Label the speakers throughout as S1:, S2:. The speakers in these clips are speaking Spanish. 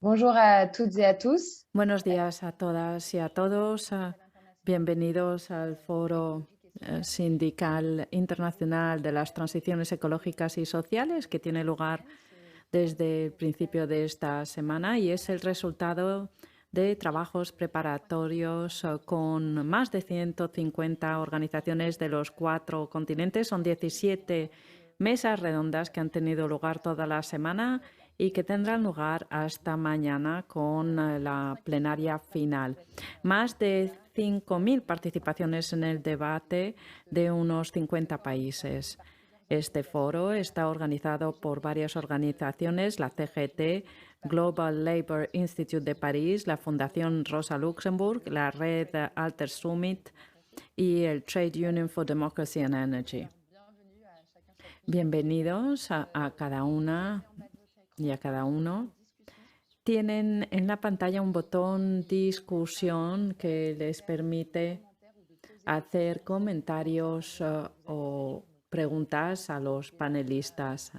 S1: Bonjour à toutes et à tous.
S2: Buenos días a todas y a todos. Bienvenidos al Foro Sindical Internacional de las Transiciones Ecológicas y Sociales que tiene lugar desde el principio de esta semana y es el resultado de trabajos preparatorios con más de 150 organizaciones de los 4 continentes. Son 17 mesas redondas que han tenido lugar toda la semana y que tendrán lugar hasta mañana con la plenaria final. Más de 5.000 participaciones en el debate de unos 50 países. Este foro está organizado por varias organizaciones, la CGT, Global Labour Institute de París, la Fundación Rosa Luxemburg, la Red Alter Summit y el Trade Union for Democracy and Energy. Bienvenidos a cada una y a cada uno. Tienen en la pantalla un botón discusión que les permite hacer comentarios o preguntas a los panelistas.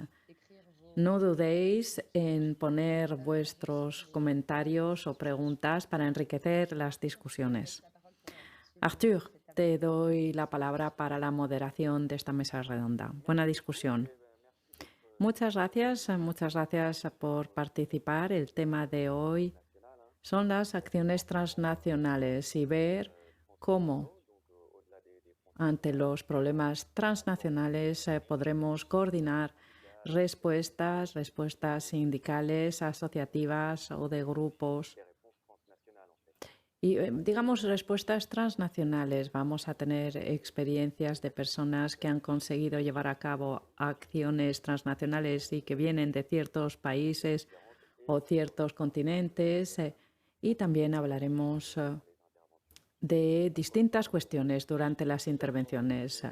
S2: No dudéis en poner vuestros comentarios o preguntas para enriquecer las discusiones. Arthur, te doy la palabra para la moderación de esta mesa redonda. Buena discusión. Muchas gracias por participar. El tema de hoy son las acciones transnacionales y ver cómo ante los problemas transnacionales podremos coordinar respuestas sindicales, asociativas o de grupos. Y digamos respuestas transnacionales. Vamos a tener experiencias de personas que han conseguido llevar a cabo acciones transnacionales y que vienen de ciertos países o ciertos continentes. Y también hablaremos de distintas cuestiones durante las intervenciones.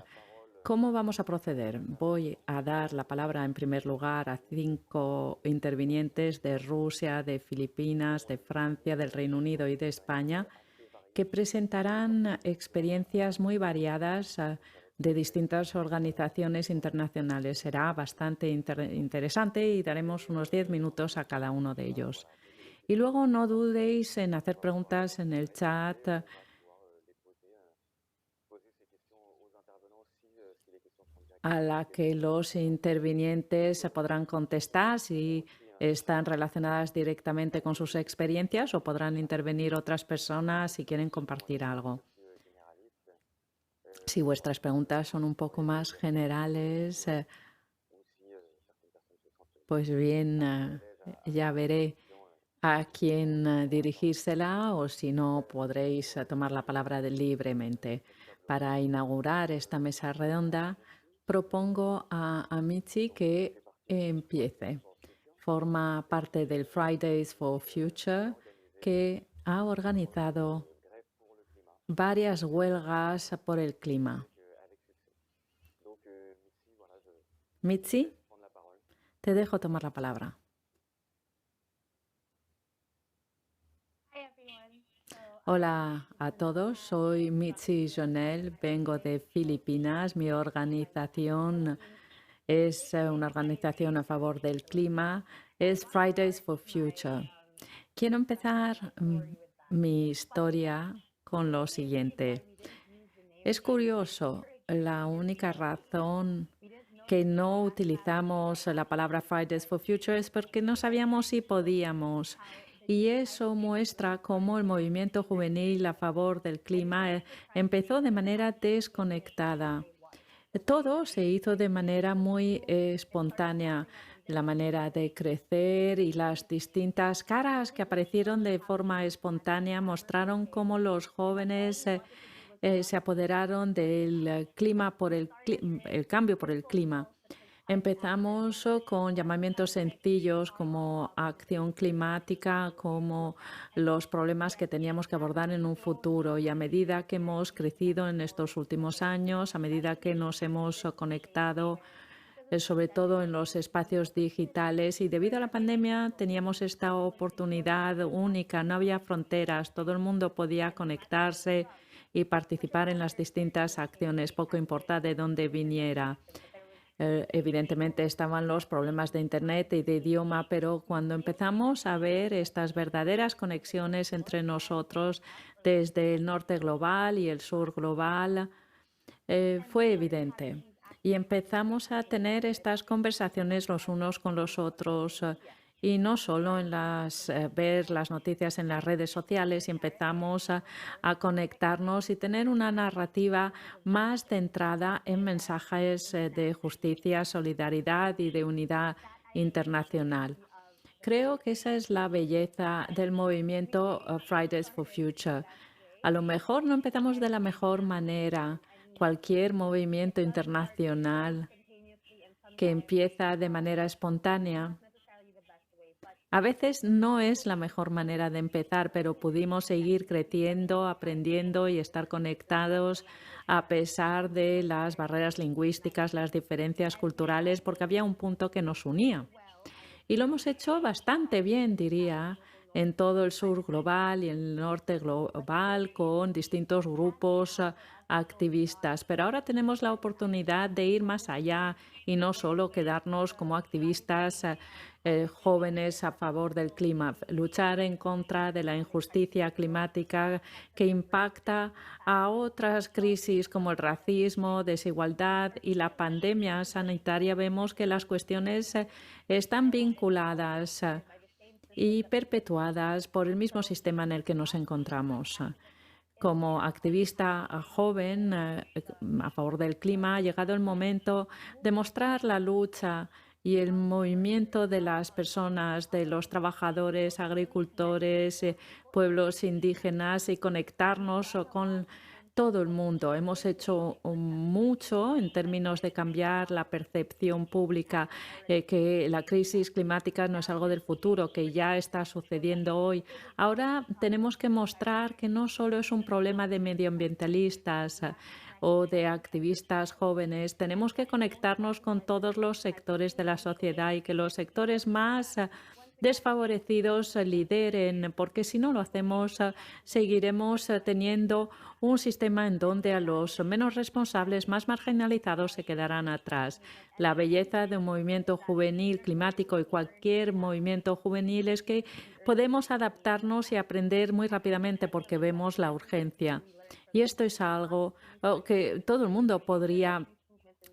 S2: ¿Cómo vamos a proceder? Voy a dar la palabra en primer lugar a 5 intervinientes de Rusia, de Filipinas, de Francia, del Reino Unido y de España, que presentarán experiencias muy variadas de distintas organizaciones internacionales. Será bastante interesante y daremos unos 10 minutos a cada uno de ellos. Y luego no dudéis en hacer preguntas en el chat a la que los intervinientes se podrán contestar si están relacionadas directamente con sus experiencias o podrán intervenir otras personas si quieren compartir algo. Si vuestras preguntas son un poco más generales, pues bien, ya veré a quién dirigírsela o si no podréis tomar la palabra libremente. Para inaugurar esta mesa redonda, propongo a Michi que empiece. Forma parte del Fridays for Future, que ha organizado varias huelgas por el clima. Michi, te dejo tomar la palabra. Hola a todos, soy Mitzi Jonel, vengo de Filipinas. Mi organización es una organización a favor del clima, es Fridays for Future. Quiero empezar mi historia con lo siguiente. Es curioso, la única razón que no utilizamos la palabra Fridays for Future es porque no sabíamos si podíamos. Y eso muestra cómo el movimiento juvenil a favor del clima empezó de manera desconectada. Todo se hizo de manera muy espontánea. La manera de crecer y las distintas caras que aparecieron de forma espontánea mostraron cómo los jóvenes se apoderaron del clima por el cambio por el clima. Empezamos con llamamientos sencillos como acción climática, como los problemas que teníamos que abordar en un futuro. Y a medida que hemos crecido en estos últimos años, a medida que nos hemos conectado, sobre todo en los espacios digitales, y debido a la pandemia teníamos esta oportunidad única, no había fronteras, todo el mundo podía conectarse y participar en las distintas acciones, poco importa de dónde viniera. Evidentemente estaban los problemas de Internet y de idioma, pero cuando empezamos a ver estas verdaderas conexiones entre nosotros desde el norte global y el sur global, fue evidente. Y empezamos a tener estas conversaciones los unos con los otros y no solo en ver las noticias en las redes sociales, y empezamos a conectarnos y tener una narrativa más centrada en mensajes de justicia, solidaridad y de unidad internacional. Creo que esa es la belleza del movimiento Fridays for Future. A lo mejor no empezamos de la mejor manera. Cualquier movimiento internacional que empieza de manera espontánea a veces no es la mejor manera de empezar, pero pudimos seguir creciendo, aprendiendo y estar conectados a pesar de las barreras lingüísticas, las diferencias culturales, porque había un punto que nos unía. Y lo hemos hecho bastante bien, diría, en todo el sur global y el norte global con distintos grupos activistas. Pero ahora tenemos la oportunidad de ir más allá y no solo quedarnos como activistas jóvenes a favor del clima, luchar en contra de la injusticia climática que impacta a otras crisis como el racismo, desigualdad y la pandemia sanitaria. Vemos que las cuestiones están vinculadas y perpetuadas por el mismo sistema en el que nos encontramos. Como activista joven a favor del clima, ha llegado el momento de mostrar la lucha y el movimiento de las personas, de los trabajadores, agricultores, pueblos indígenas y conectarnos con todo el mundo. Hemos hecho mucho en términos de cambiar la percepción pública, que la crisis climática no es algo del futuro, que ya está sucediendo hoy. Ahora tenemos que mostrar que no solo es un problema de medioambientalistas o de activistas jóvenes, tenemos que conectarnos con todos los sectores de la sociedad y que los sectores más desfavorecidos lideren, porque si no lo hacemos, seguiremos teniendo un sistema en donde a los menos responsables, más marginalizados, se quedarán atrás. La belleza de un movimiento juvenil climático y cualquier movimiento juvenil es que podemos adaptarnos y aprender muy rápidamente porque vemos la urgencia. Y esto es algo que todo el mundo podría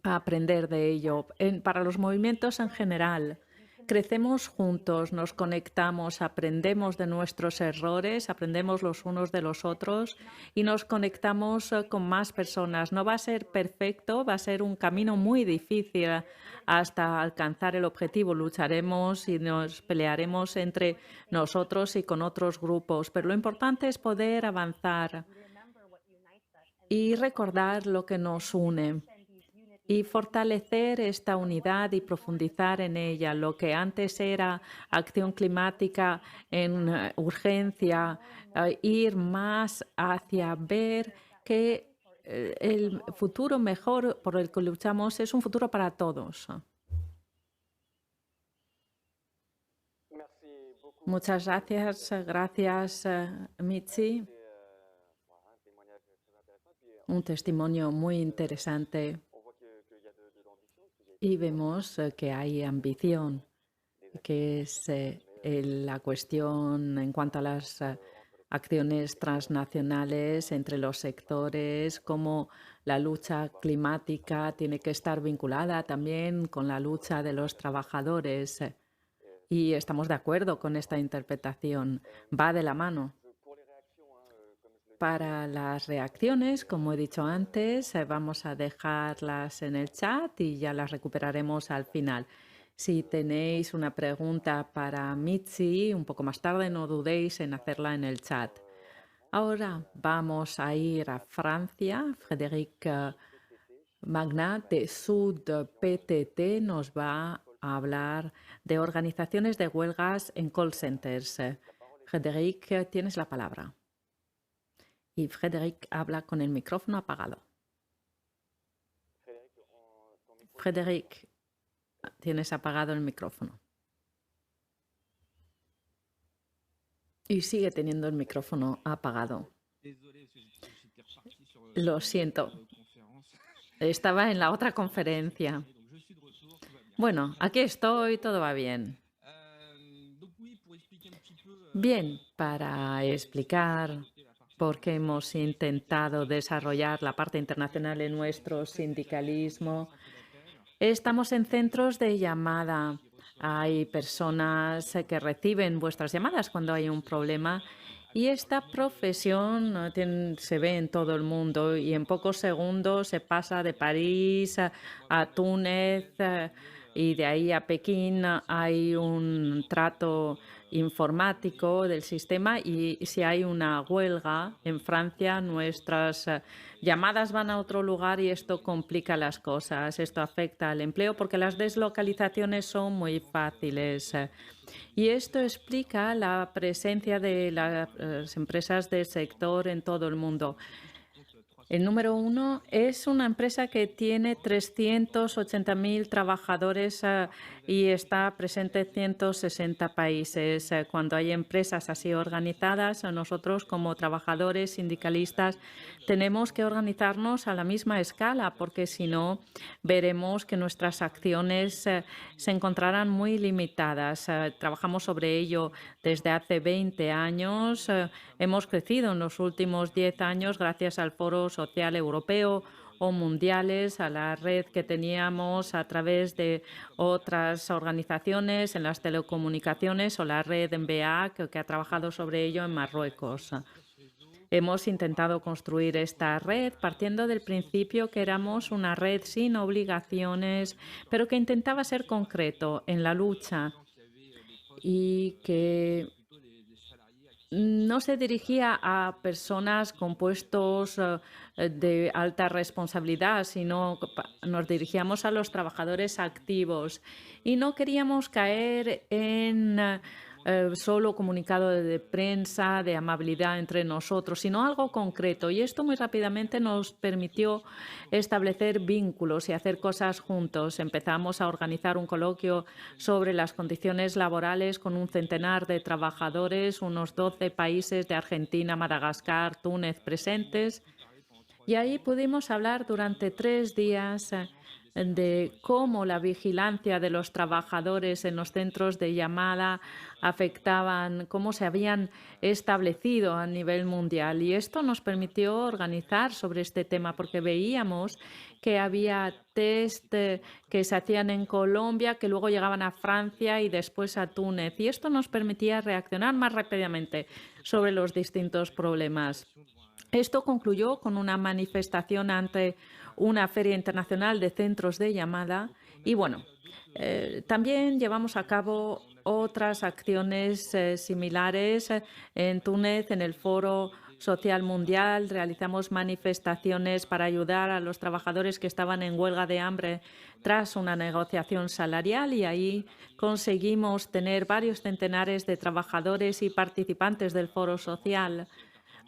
S2: aprender de ello. Para los movimientos en general, crecemos juntos, nos conectamos, aprendemos de nuestros errores, aprendemos los unos de los otros y nos conectamos con más personas. No va a ser perfecto, va a ser un camino muy difícil hasta alcanzar el objetivo. Lucharemos y nos pelearemos entre nosotros y con otros grupos, pero lo importante es poder avanzar y recordar lo que nos une y fortalecer esta unidad y profundizar en ella. Lo que antes era acción climática en urgencia, ir más hacia ver que el futuro mejor por el que luchamos es un futuro para todos. Muchas gracias, Mitzi. Un testimonio muy interesante. Y vemos que hay ambición, que es la cuestión en cuanto a las acciones transnacionales entre los sectores, cómo la lucha climática tiene que estar vinculada también con la lucha de los trabajadores. Y estamos de acuerdo con esta interpretación. Va de la mano. Para las reacciones, como he dicho antes, vamos a dejarlas en el chat y ya las recuperaremos al final. Si tenéis una pregunta para Mitzi un poco más tarde, no dudéis en hacerla en el chat. Ahora vamos a ir a Francia. Frédéric Magnat de Sud PTT nos va a hablar de organizaciones de huelgas en call centers. Frédéric, tienes la palabra. Y Frédéric habla con el micrófono apagado. Frédéric, tienes apagado el micrófono. Y sigue teniendo el micrófono apagado. Lo siento. Estaba en la otra conferencia. Bueno, aquí estoy, todo va bien. Bien, para explicar por qué hemos intentado desarrollar la parte internacional en nuestro sindicalismo, estamos en centros de llamada. Hay personas que reciben vuestras llamadas cuando hay un problema y esta profesión se ve en todo el mundo y en pocos segundos se pasa de París a Túnez y de ahí a Pekín. Hay un trato informático del sistema y si hay una huelga en Francia, nuestras llamadas van a otro lugar y esto complica las cosas. Esto afecta al empleo porque las deslocalizaciones son muy fáciles. Y esto explica la presencia de las empresas del sector en todo el mundo. El número uno es una empresa que tiene 380.000 trabajadores y está presente en 160 países. Cuando hay empresas así organizadas, nosotros como trabajadores sindicalistas tenemos que organizarnos a la misma escala porque si no veremos que nuestras acciones se encontrarán muy limitadas. Trabajamos sobre ello desde hace 20 años. Hemos crecido en los últimos 10 años gracias al Foro Social Europeo o mundiales, a la red que teníamos a través de otras organizaciones en las telecomunicaciones o la red MBA que ha trabajado sobre ello en Marruecos. Hemos intentado construir esta red partiendo del principio que éramos una red sin obligaciones, pero que intentaba ser concreto en la lucha y que no se dirigía a personas con puestos de alta responsabilidad, sino nos dirigíamos a los trabajadores activos y no queríamos caer en solo comunicado de prensa, de amabilidad entre nosotros, sino algo concreto. Y esto muy rápidamente nos permitió establecer vínculos y hacer cosas juntos. Empezamos a organizar un coloquio sobre las condiciones laborales con un centenar de trabajadores, unos 12 países de Argentina, Madagascar, Túnez presentes. Y ahí pudimos hablar durante 3 días de cómo la vigilancia de los trabajadores en los centros de llamada afectaban, cómo se habían establecido a nivel mundial. Y esto nos permitió organizar sobre este tema porque veíamos que había test que se hacían en Colombia, que luego llegaban a Francia y después a Túnez. Y esto nos permitía reaccionar más rápidamente sobre los distintos problemas. Esto concluyó con una manifestación ante una feria internacional de centros de llamada y, bueno, también llevamos a cabo otras acciones similares en Túnez, en el Foro Social Mundial. Realizamos manifestaciones para ayudar a los trabajadores que estaban en huelga de hambre tras una negociación salarial y ahí conseguimos tener varios centenares de trabajadores y participantes del Foro Social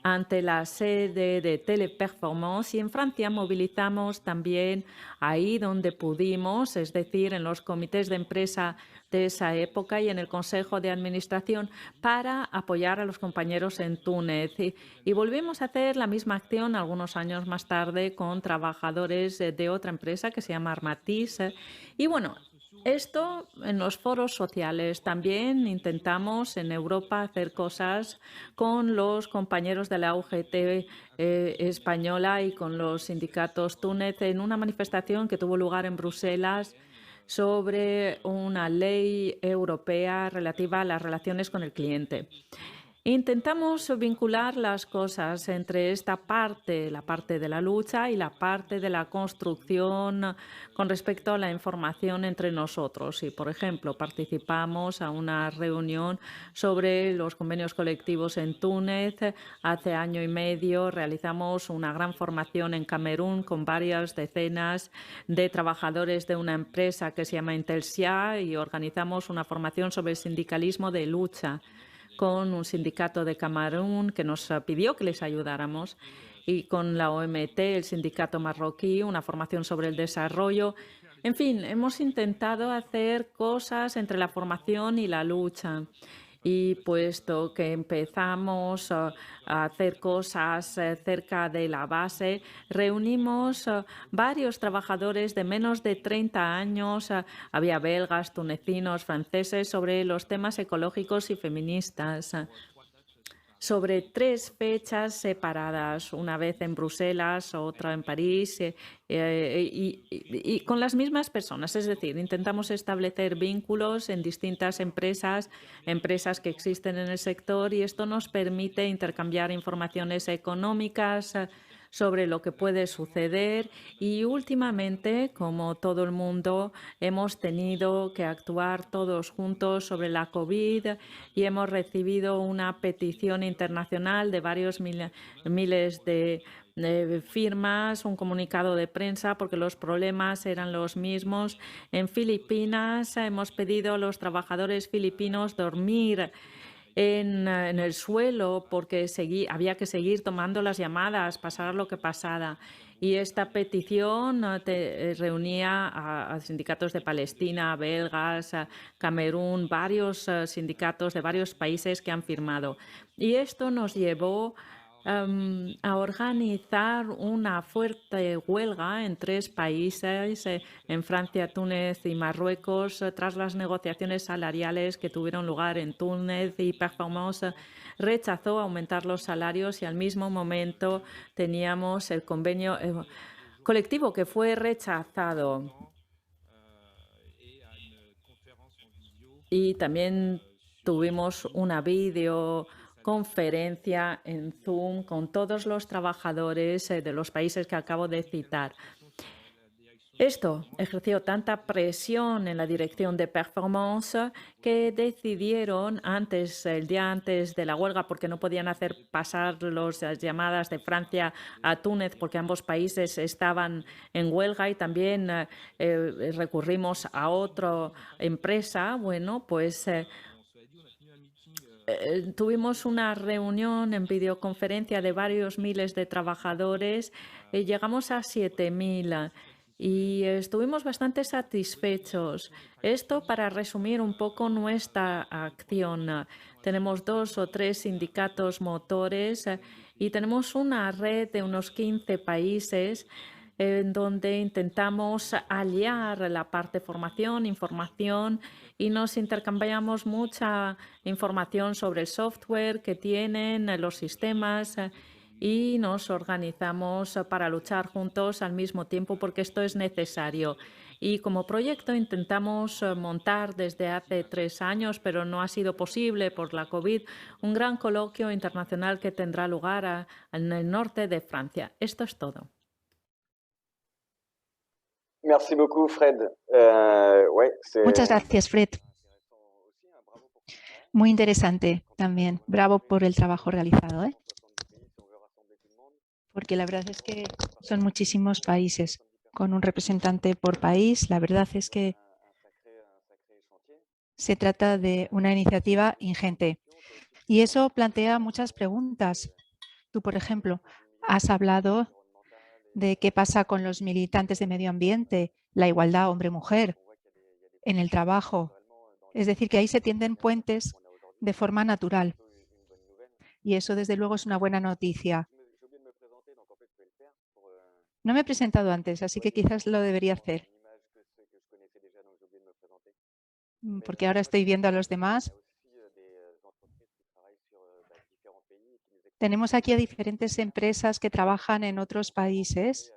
S2: ante la sede de Teleperformance y en Francia movilizamos también ahí donde pudimos, es decir, en los comités de empresa de esa época y en el Consejo de Administración para apoyar a los compañeros en Túnez. Y volvimos a hacer la misma acción algunos años más tarde con trabajadores de otra empresa que se llama Armatis. Y bueno, esto en los foros sociales. También intentamos en Europa hacer cosas con los compañeros de la UGT española y con los sindicatos Túnez en una manifestación que tuvo lugar en Bruselas sobre una ley europea relativa a las relaciones con el cliente. Intentamos vincular las cosas entre esta parte, la parte de la lucha y la parte de la construcción con respecto a la información entre nosotros. Y, por ejemplo, participamos a una reunión sobre los convenios colectivos en Túnez. Hace año y medio realizamos una gran formación en Camerún con varias decenas de trabajadores de una empresa que se llama Intelsia y organizamos una formación sobre el sindicalismo de lucha con un sindicato de Camerún que nos pidió que les ayudáramos y con la OMT, el sindicato marroquí, una formación sobre el desarrollo. En fin, hemos intentado hacer cosas entre la formación y la lucha. Y puesto que empezamos a hacer cosas cerca de la base, reunimos varios trabajadores de menos de 30 años, había belgas, tunecinos, franceses, sobre los temas ecológicos y feministas. Sobre 3 fechas separadas, una vez en Bruselas, otra en París, y con las mismas personas. Es decir, intentamos establecer vínculos en distintas empresas que existen en el sector, y esto nos permite intercambiar informaciones económicas sobre lo que puede suceder. Y últimamente, como todo el mundo, hemos tenido que actuar todos juntos sobre la COVID y hemos recibido una petición internacional de varios miles de firmas, un comunicado de prensa, porque los problemas eran los mismos. En Filipinas hemos pedido a los trabajadores filipinos dormir en el suelo porque había que seguir tomando las llamadas, pasara lo que pasara. Y esta petición reunía a sindicatos de Palestina, belgas, Camerún, varios sindicatos de varios países que han firmado. Y esto nos llevó a organizar una fuerte huelga en 3 países, en Francia, Túnez y Marruecos, tras las negociaciones salariales que tuvieron lugar en Túnez, y Performance rechazó aumentar los salarios, y al mismo momento teníamos el convenio colectivo que fue rechazado. Y también tuvimos una videoconferencia en Zoom con todos los trabajadores de los países que acabo de citar. Esto ejerció tanta presión en la dirección de Performance que decidieron el día antes de la huelga, porque no podían hacer pasar las llamadas de Francia a Túnez porque ambos países estaban en huelga, y también recurrimos a otra empresa. Bueno, pues tuvimos una reunión en videoconferencia de varios miles de trabajadores, llegamos a 7.000 y estuvimos bastante satisfechos. Esto para resumir un poco nuestra acción. Tenemos 2 o 3 sindicatos motores y tenemos una red de unos 15 países en donde intentamos aliar la parte de formación, información, y nos intercambiamos mucha información sobre el software que tienen, los sistemas, y nos organizamos para luchar juntos al mismo tiempo, porque esto es necesario. Y como proyecto intentamos montar desde hace 3 años, pero no ha sido posible por la COVID, un gran coloquio internacional que tendrá lugar en el norte de Francia. Esto es todo.
S3: Merci beaucoup, Fred.
S4: Muchas gracias, Fred. Muy interesante también. Bravo por el trabajo realizado, porque la verdad es que son muchísimos países, con un representante por país. La verdad es que se trata de una iniciativa ingente. Y eso plantea muchas preguntas. Tú, por ejemplo, has hablado de qué pasa con los militantes de medio ambiente, la igualdad hombre-mujer en el trabajo. Es decir, que ahí se tienden puentes de forma natural. Y eso, desde luego, es una buena noticia. No me he presentado antes, así que quizás lo debería hacer, porque ahora estoy viendo a los demás. Tenemos aquí a diferentes empresas que trabajan en otros países,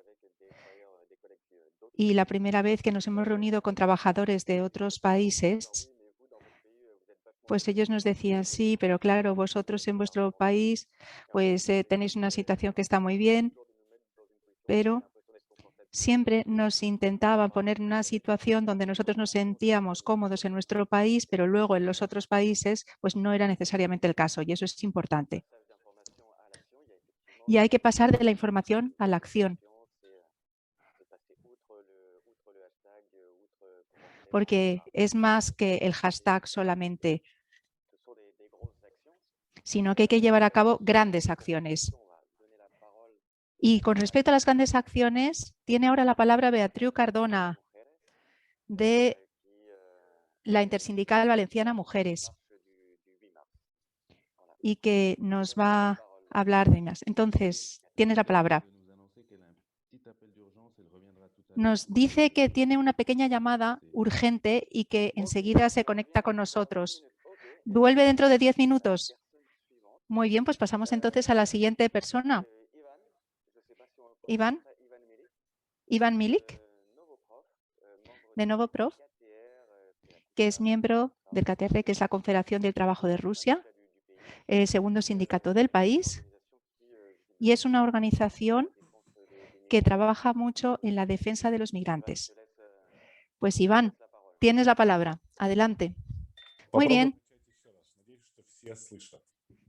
S4: y la primera vez que nos hemos reunido con trabajadores de otros países, pues ellos nos decían, sí, pero claro, vosotros en vuestro país pues tenéis una situación que está muy bien, pero siempre nos intentaban poner en una situación donde nosotros nos sentíamos cómodos en nuestro país, pero luego en los otros países pues no era necesariamente el caso, y eso es importante. Y hay que pasar de la información a la acción, porque es más que el hashtag solamente, sino que hay que llevar a cabo grandes acciones. Y con respecto a las grandes acciones, tiene ahora la palabra Beatriu Cardona, de la Intersindical Valenciana Mujeres. y que nos va a hablar de más. Entonces, tienes la palabra. Nos dice que tiene una pequeña llamada urgente y que enseguida se conecta con nosotros. ¿Vuelve dentro de 10 minutos? Muy bien, pues pasamos entonces a la siguiente persona. Iván Milik, de Novoprov, que es miembro del KTR, que es la Confederación del Trabajo de Rusia, el segundo sindicato del país, y es una organización que trabaja mucho en la defensa de los migrantes. Pues Iván, tienes la palabra. Adelante. Muy bien.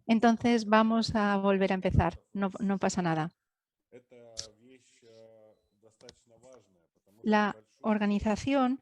S4: Entonces vamos a volver a empezar. No pasa nada. La organización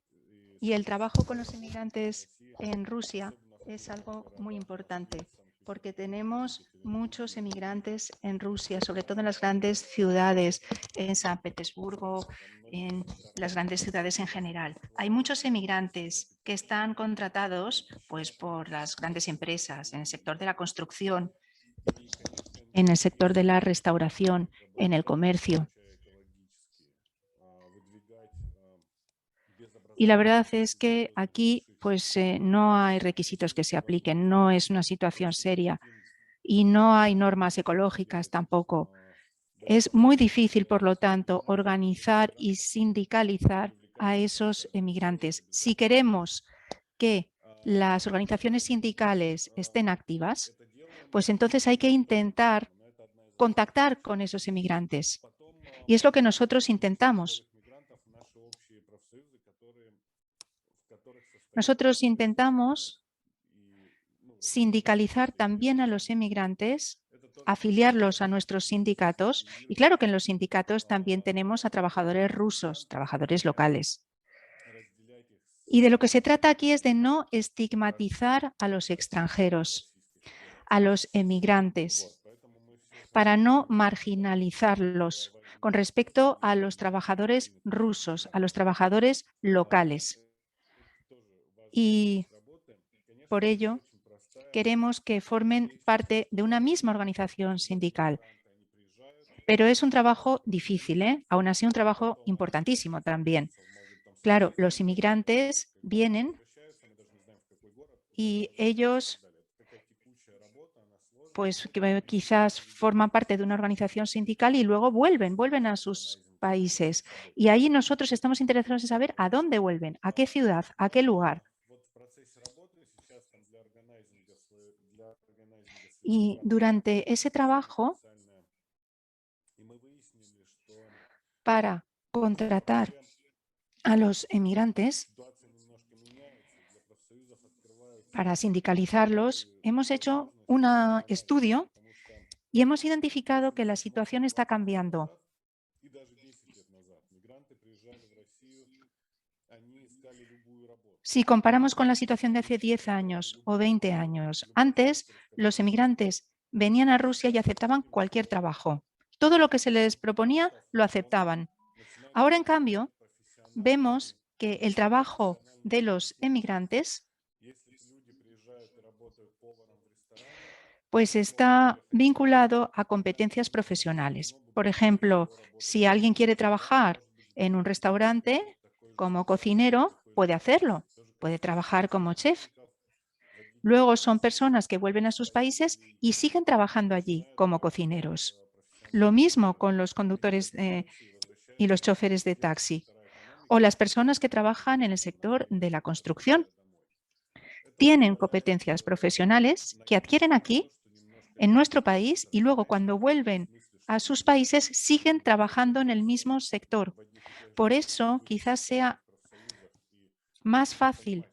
S4: y el trabajo con los inmigrantes en Rusia es algo muy importante porque tenemos muchos emigrantes en Rusia, sobre todo en las grandes ciudades, en San Petersburgo, en las grandes ciudades en general. Hay muchos emigrantes que están contratados pues, por las grandes empresas en el sector de la construcción, en el sector de la restauración, en el comercio. Y la verdad es que aquí pues, no hay requisitos que se apliquen, no es una situación seria y no hay normas ecológicas tampoco. Es muy difícil, por lo tanto, organizar y sindicalizar a esos emigrantes. Si queremos que las organizaciones sindicales estén activas, pues entonces hay que intentar contactar con esos emigrantes. Y es lo que nosotros intentamos. Nosotros intentamos sindicalizar también a los emigrantes, afiliarlos a nuestros sindicatos y claro que en los sindicatos también tenemos a trabajadores rusos, trabajadores locales. Y de lo que se trata aquí es de no estigmatizar a los extranjeros, a los emigrantes, para no marginalizarlos con respecto a los trabajadores rusos, a los trabajadores locales. Y por ello queremos que formen parte de una misma organización sindical. Pero es un trabajo difícil, ¿eh? Aún así un trabajo importantísimo también. Claro, los inmigrantes vienen y ellos pues quizás forman parte de una organización sindical y luego vuelven a sus países. Y ahí nosotros estamos interesados en saber a dónde vuelven, a qué ciudad, a qué lugar. Y durante ese trabajo, para contratar a los emigrantes, para sindicalizarlos, hemos hecho un estudio y hemos identificado que la situación está cambiando. Si comparamos con la situación de hace 10 años o 20 años, antes los emigrantes venían a Rusia y aceptaban cualquier trabajo. Todo lo que se les proponía lo aceptaban. Ahora, en cambio, vemos que el trabajo de los emigrantes pues está vinculado a competencias profesionales. Por ejemplo, si alguien quiere trabajar en un restaurante como cocinero, puede hacerlo, puede trabajar como chef. Luego son personas que vuelven a sus países y siguen trabajando allí como cocineros. Lo mismo con los conductores y los choferes de taxi o las personas que trabajan en el sector de la construcción. Tienen competencias profesionales que adquieren aquí, en nuestro país, y luego cuando vuelven a sus países siguen trabajando en el mismo sector. Por eso quizás sea más fácil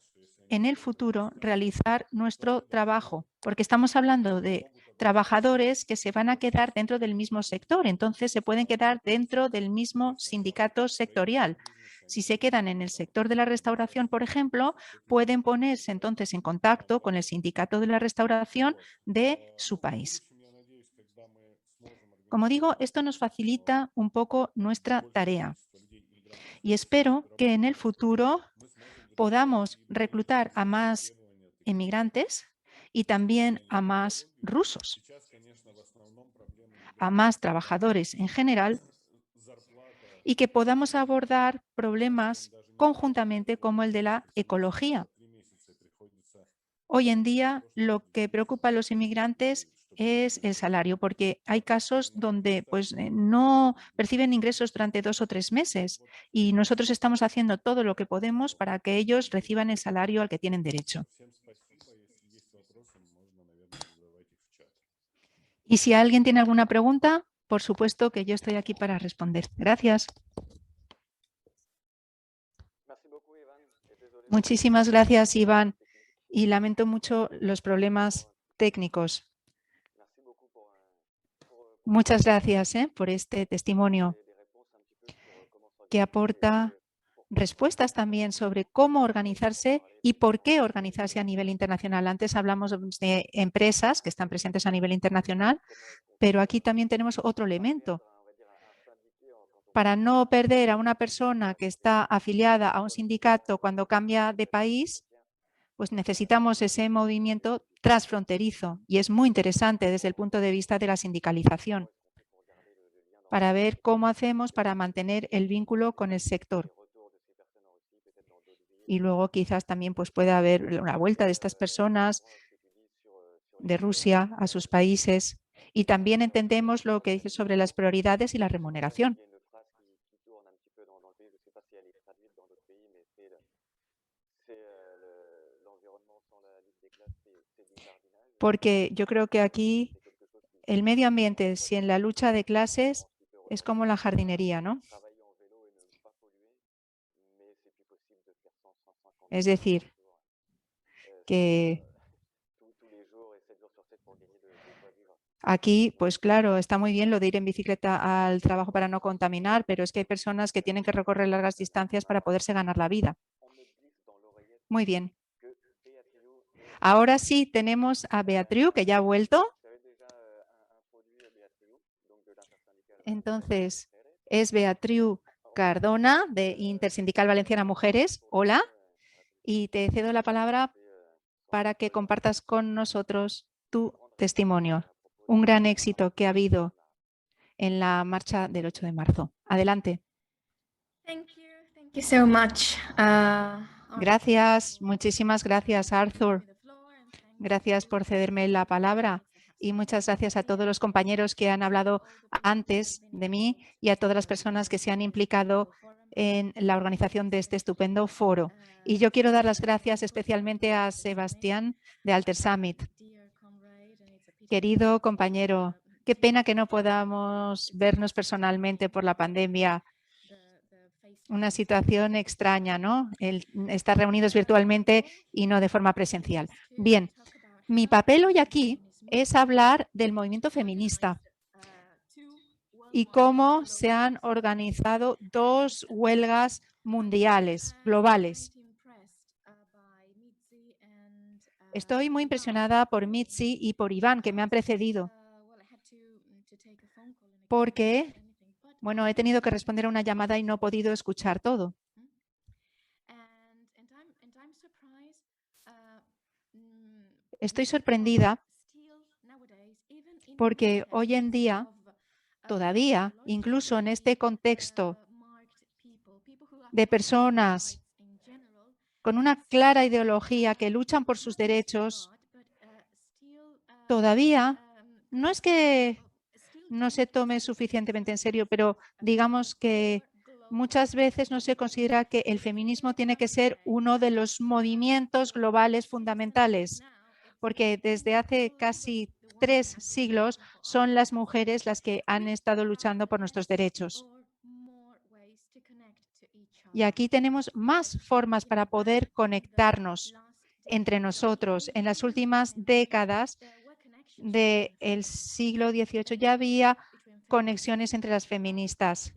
S4: en el futuro realizar nuestro trabajo, porque estamos hablando de trabajadores que se van a quedar dentro del mismo sector, entonces se pueden quedar dentro del mismo sindicato sectorial. Si se quedan en el sector de la restauración, por ejemplo, pueden ponerse entonces en contacto con el sindicato de la restauración de su país. Como digo, esto nos facilita un poco nuestra tarea y espero que en el futuro podamos reclutar a más emigrantes y también a más rusos, a más trabajadores en general, y que podamos abordar problemas conjuntamente como el de la ecología. Hoy en día lo que preocupa a los inmigrantes es el salario, porque hay casos donde no perciben ingresos durante 2 o 3 meses y nosotros estamos haciendo todo lo que podemos para que ellos reciban el salario al que tienen derecho. Y si alguien tiene alguna pregunta, por supuesto que yo estoy aquí para responder. Gracias. Muchísimas gracias, Iván, y lamento mucho los problemas técnicos. Muchas gracias por este testimonio que aporta respuestas también sobre cómo organizarse y por qué organizarse a nivel internacional. Antes hablamos de empresas que están presentes a nivel internacional, pero aquí también tenemos otro elemento. Para no perder a una persona que está afiliada a un sindicato cuando cambia de país, pues necesitamos ese movimiento transfronterizo y es muy interesante desde el punto de vista de la sindicalización para ver cómo hacemos para mantener el vínculo con el sector. Y luego quizás también puede haber una vuelta de estas personas de Rusia a sus países y también entendemos lo que dice sobre las prioridades y la remuneración. Porque yo creo que aquí el medio ambiente, si en la lucha de clases, es como la jardinería, ¿no? Es decir, que aquí, pues claro, está muy bien lo de ir en bicicleta al trabajo para no contaminar, pero es que hay personas que tienen que recorrer largas distancias para poderse ganar la vida. Muy bien. Ahora sí tenemos a Beatriu, que ya ha vuelto. Entonces, es Beatriu Cardona, de Intersindical Valenciana Mujeres. Hola. Y te cedo la palabra para que compartas con nosotros tu testimonio. Un gran éxito que ha habido en la marcha del 8 de marzo. Adelante.
S5: Thank you so much.
S4: Gracias, muchísimas gracias, Arthur. Gracias por cederme la palabra y muchas gracias a todos los compañeros que han hablado antes de mí y a todas las personas que se han implicado en la organización de este estupendo foro. Y yo quiero dar las gracias especialmente a Sebastián de Alter Summit. Querido compañero, qué pena que no podamos vernos personalmente por la pandemia. Una situación extraña, ¿no? El estar reunidos virtualmente y no de forma presencial. Bien, mi papel hoy aquí es hablar del movimiento feminista y cómo se han organizado 2 huelgas mundiales, globales. Estoy muy impresionada por Mitzi y por Iván, que me han precedido, porque, bueno, he tenido que responder a una llamada y no he podido escuchar todo. Estoy sorprendida porque hoy en día, todavía, incluso en este contexto de personas con una clara ideología que luchan por sus derechos, todavía no es que no se tome suficientemente en serio, pero digamos que muchas veces no se considera que el feminismo tiene que ser uno de los movimientos globales fundamentales, porque desde hace casi 3 siglos son las mujeres las que han estado luchando por nuestros derechos. Y aquí tenemos más formas para poder conectarnos entre nosotros. En las últimas décadas del siglo XVIII ya había conexiones entre las feministas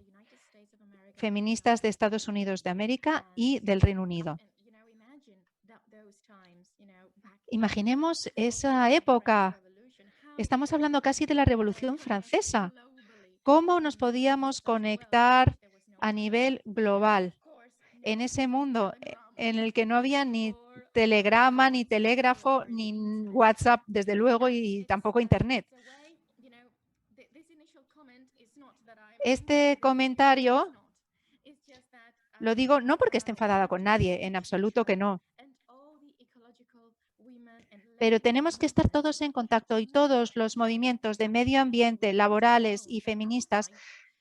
S4: de Estados Unidos de América y del Reino Unido. Imaginemos esa época. Estamos hablando casi de la Revolución Francesa. ¿Cómo nos podíamos conectar a nivel global en ese mundo en el que no había ni telegrama, ni telégrafo, ni WhatsApp, desde luego, y tampoco Internet. Este comentario lo digo no porque esté enfadada con nadie, en absoluto que no. Pero tenemos que estar todos en contacto y todos los movimientos de medio ambiente, laborales y feministas,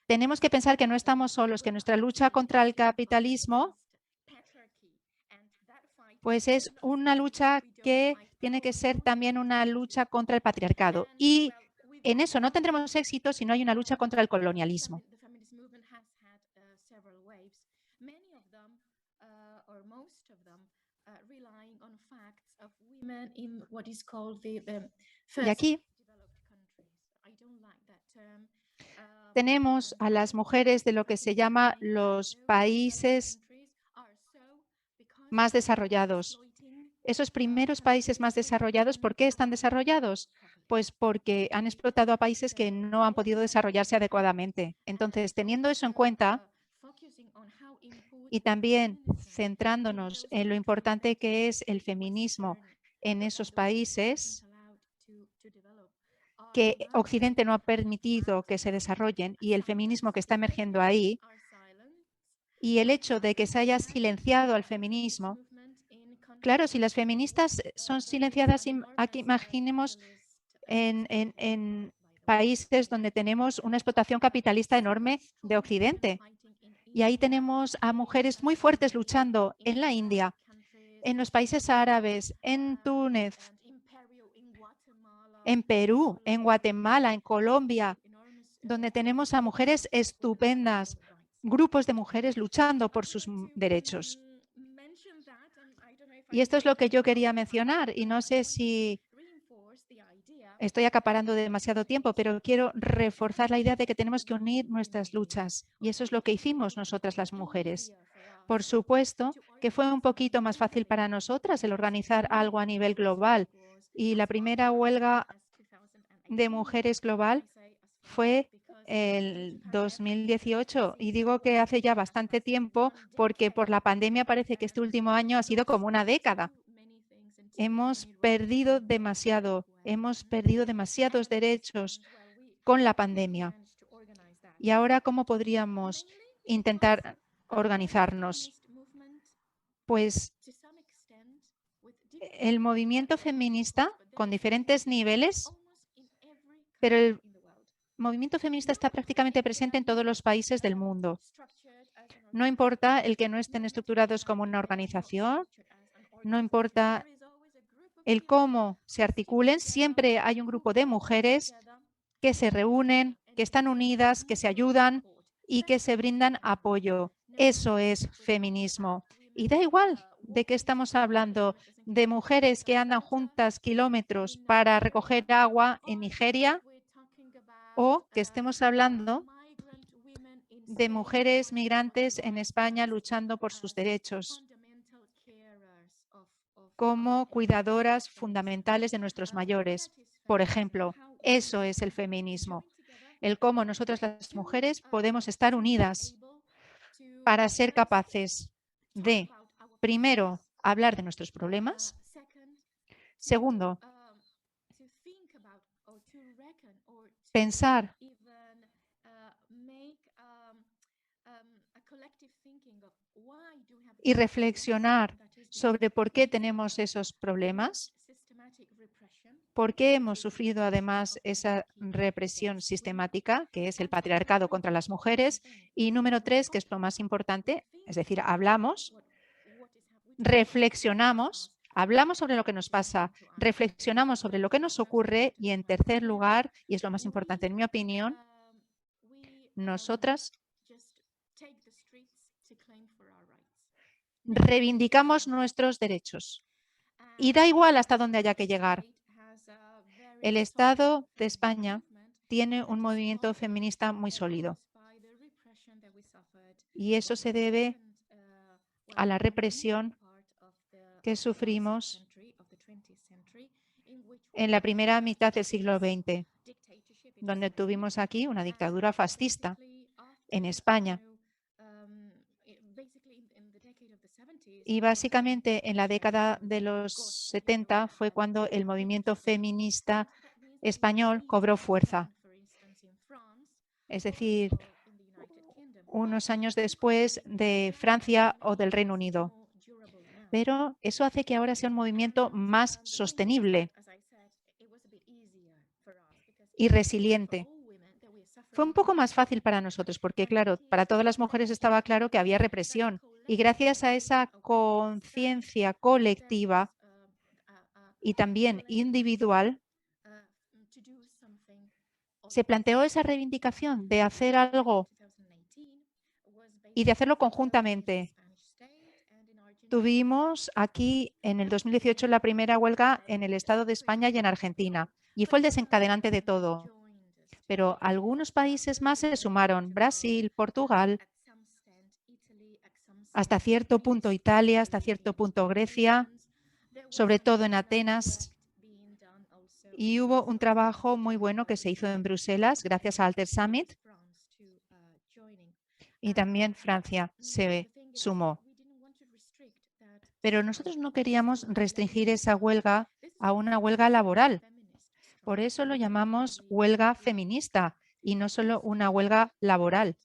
S4: tenemos que pensar que no estamos solos, que nuestra lucha contra el capitalismo pues es una lucha que tiene que ser también una lucha contra el patriarcado. Y en eso no tendremos éxito si no hay una lucha contra el colonialismo. Y aquí tenemos a las mujeres de lo que se llama los países más desarrollados. Esos primeros países más desarrollados, ¿por qué están desarrollados? Pues porque han explotado a países que no han podido desarrollarse adecuadamente. Entonces, teniendo eso en cuenta y también centrándonos en lo importante que es el feminismo en esos países que Occidente no ha permitido que se desarrollen y el feminismo que está emergiendo ahí, y el hecho de que se haya silenciado al feminismo. Claro, si las feministas son silenciadas, aquí imaginemos en países donde tenemos una explotación capitalista enorme de Occidente. Y ahí tenemos a mujeres muy fuertes luchando en la India, en los países árabes, en Túnez, en Perú, en Guatemala, en Colombia, donde tenemos a mujeres estupendas, grupos de mujeres luchando por sus derechos. Y esto es lo que yo quería mencionar y no sé si estoy acaparando demasiado tiempo, pero quiero reforzar la idea de que tenemos que unir nuestras luchas y eso es lo que hicimos nosotras las mujeres. Por supuesto que fue un poquito más fácil para nosotras el organizar algo a nivel global y la primera huelga de mujeres global fue el 2018 y digo que hace ya bastante tiempo porque por la pandemia parece que este último año ha sido como una década. Hemos perdido demasiados derechos con la pandemia. Y ahora, ¿cómo podríamos intentar organizarnos? Pues el movimiento feminista con diferentes niveles, pero el movimiento feminista está prácticamente presente en todos los países del mundo. No importa el que no estén estructurados como una organización, no importa el cómo se articulen, siempre hay un grupo de mujeres que se reúnen, que están unidas, que se ayudan y que se brindan apoyo. Eso es feminismo. Y da igual de qué estamos hablando, de mujeres que andan juntas kilómetros para recoger agua en Nigeria o que estemos hablando de mujeres migrantes en España luchando por sus derechos como cuidadoras fundamentales de nuestros mayores. Por ejemplo, eso es el feminismo, el cómo nosotras las mujeres podemos estar unidas para ser capaces de, primero, hablar de nuestros problemas, segundo, pensar y reflexionar sobre por qué tenemos esos problemas, por qué hemos sufrido además esa represión sistemática, que es el patriarcado contra las mujeres, y número 3, que es lo más importante, es decir, hablamos, reflexionamos, hablamos sobre lo que nos pasa, reflexionamos sobre lo que nos ocurre y en tercer lugar, y es lo más importante en mi opinión, nosotras reivindicamos nuestros derechos. Y da igual hasta dónde haya que llegar. El Estado de España tiene un movimiento feminista muy sólido. Y eso se debe a la represión que sufrimos en la primera mitad del siglo XX, donde tuvimos aquí una dictadura fascista en España. Y básicamente en la década de los 70 fue cuando el movimiento feminista español cobró fuerza. Es decir, unos años después de Francia o del Reino Unido. Pero eso hace que ahora sea un movimiento más sostenible y resiliente. Fue un poco más fácil para nosotros porque, claro, para todas las mujeres estaba claro que había represión. Y gracias a esa conciencia colectiva y también individual, se planteó esa reivindicación de hacer algo y de hacerlo conjuntamente. Tuvimos aquí en el 2018 la primera huelga en el Estado de España y en Argentina, y fue el desencadenante de todo. Pero algunos países más se sumaron, Brasil, Portugal, hasta cierto punto Italia, hasta cierto punto Grecia, sobre todo en Atenas. Y hubo un trabajo muy bueno que se hizo en Bruselas gracias al Alter Summit, y también Francia se sumó. Pero nosotros no queríamos restringir esa huelga a una huelga laboral. Por eso lo llamamos huelga feminista y no solo una huelga laboral.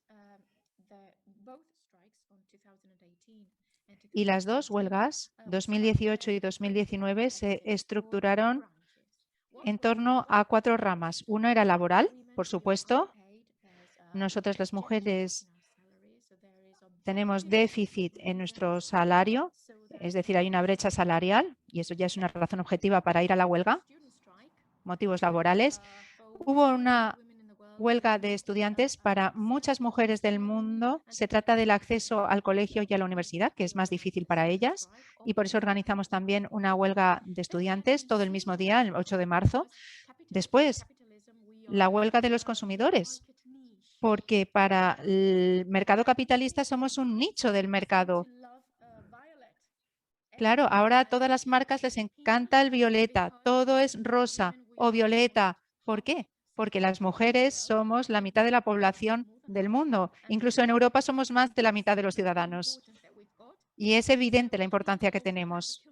S4: Y las dos huelgas, 2018 y 2019, se estructuraron en torno a 4 ramas. Una era laboral, por supuesto. Nosotras las mujeres tenemos déficit en nuestro salario, es decir, hay una brecha salarial y eso ya es una razón objetiva para ir a la huelga. Motivos laborales. Hubo una huelga de estudiantes para muchas mujeres del mundo. Se trata del acceso al colegio y a la universidad, que es más difícil para ellas, y por eso organizamos también una huelga de estudiantes todo el mismo día, el 8 de marzo. Después, la huelga de los consumidores, porque para el mercado capitalista somos un nicho del mercado. Claro, ahora a todas las marcas les encanta el violeta, todo es rosa o violeta. ¿Por qué? Porque las mujeres somos la mitad de la población del mundo. Incluso en Europa somos más de la mitad de los ciudadanos. Y es evidente la importancia que tenemos.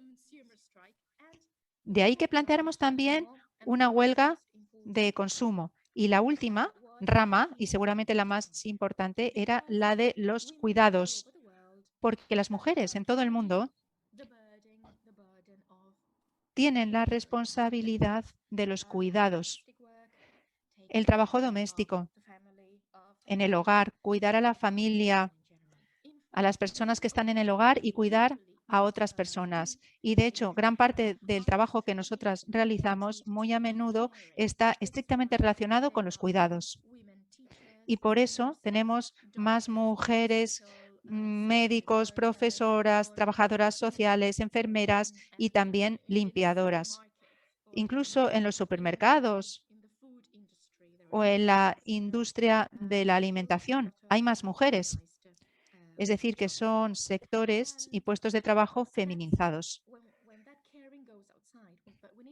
S4: De ahí que planteáramos también una huelga de consumo. Y la última rama, y seguramente la más importante, era la de los cuidados. Porque las mujeres en todo el mundo tienen la responsabilidad de los cuidados, el trabajo doméstico, en el hogar, cuidar a la familia, a las personas que están en el hogar y cuidar a otras personas. Y de hecho, gran parte del trabajo que nosotras realizamos muy a menudo está estrictamente relacionado con los cuidados. Y por eso tenemos más mujeres médicos, profesoras, trabajadoras sociales, enfermeras y también limpiadoras. Incluso en los supermercados o en la industria de la alimentación hay más mujeres. Es decir, que son sectores y puestos de trabajo feminizados.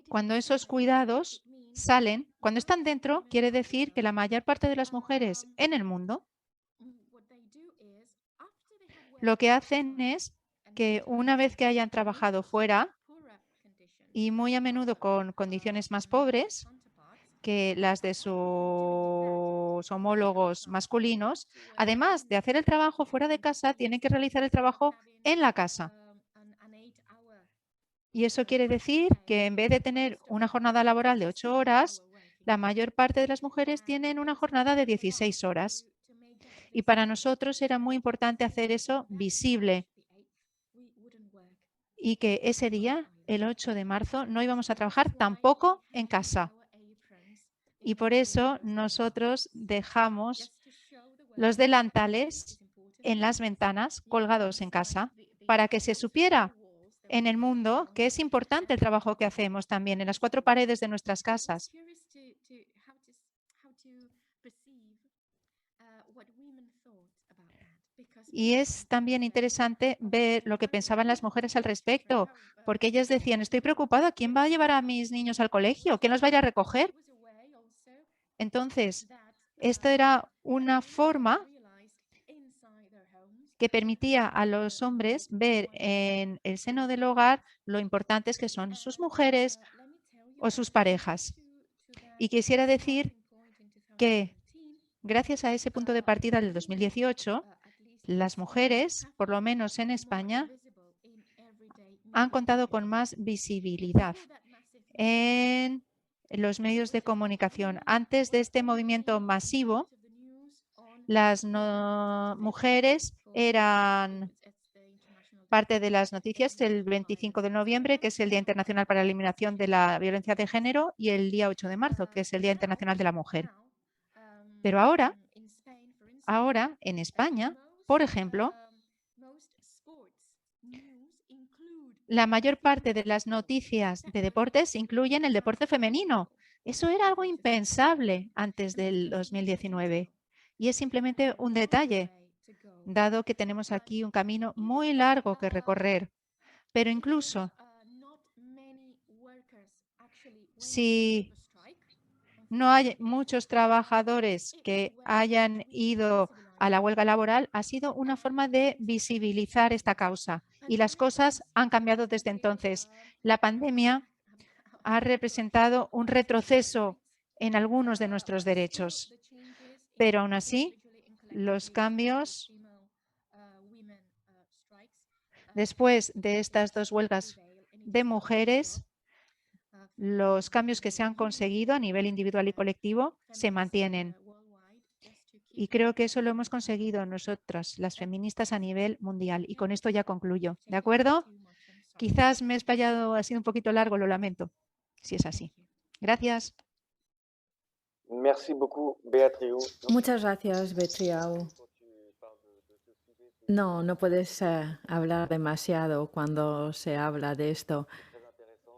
S4: Cuando esos cuidados salen, cuando están dentro, quiere decir que la mayor parte de las mujeres en el mundo lo que hacen es que una vez que hayan trabajado fuera y muy a menudo con condiciones más pobres que las de sus homólogos masculinos, además de hacer el trabajo fuera de casa, tienen que realizar el trabajo en la casa. Y eso quiere decir que en vez de tener una jornada laboral de 8 horas, la mayor parte de las mujeres tienen una jornada de 16 horas. Y para nosotros era muy importante hacer eso visible y que ese día, el 8 de marzo, no íbamos a trabajar tampoco en casa. Y por eso nosotros dejamos los delantales en las ventanas colgados en casa para que se supiera en el mundo que es importante el trabajo que hacemos también en las 4 paredes de nuestras casas. Y es también interesante ver lo que pensaban las mujeres al respecto, porque ellas decían, estoy preocupada, ¿quién va a llevar a mis niños al colegio? ¿Quién los va a ir a recoger? Entonces, esto era una forma que permitía a los hombres ver en el seno del hogar lo importantes que son sus mujeres o sus parejas. Y quisiera decir que gracias a ese punto de partida del 2018, las mujeres, por lo menos en España, han contado con más visibilidad en los medios de comunicación. Antes de este movimiento masivo, las mujeres eran parte de las noticias el 25 de noviembre, que es el Día Internacional para la Eliminación de la Violencia de Género, y el día 8 de marzo, que es el Día Internacional de la Mujer. Pero ahora en España, por ejemplo, la mayor parte de las noticias de deportes incluyen el deporte femenino. Eso era algo impensable antes del 2019 y es simplemente un detalle, dado que tenemos aquí un camino muy largo que recorrer. Pero incluso si no hay muchos trabajadores que hayan ido a la huelga laboral, ha sido una forma de visibilizar esta causa y las cosas han cambiado desde entonces. La pandemia ha representado un retroceso en algunos de nuestros derechos, pero aún así los cambios después de estas dos huelgas de mujeres, los cambios que se han conseguido a nivel individual y colectivo se mantienen. Y creo que eso lo hemos conseguido nosotras, las feministas, a nivel mundial. Y con esto ya concluyo. ¿De acuerdo? Quizás me he explayado, ha sido un poquito largo, lo lamento, si es así. Gracias.
S3: Merci beaucoup, Beatriu.
S2: Muchas gracias, Beatriu. No puedes hablar demasiado cuando se habla de esto.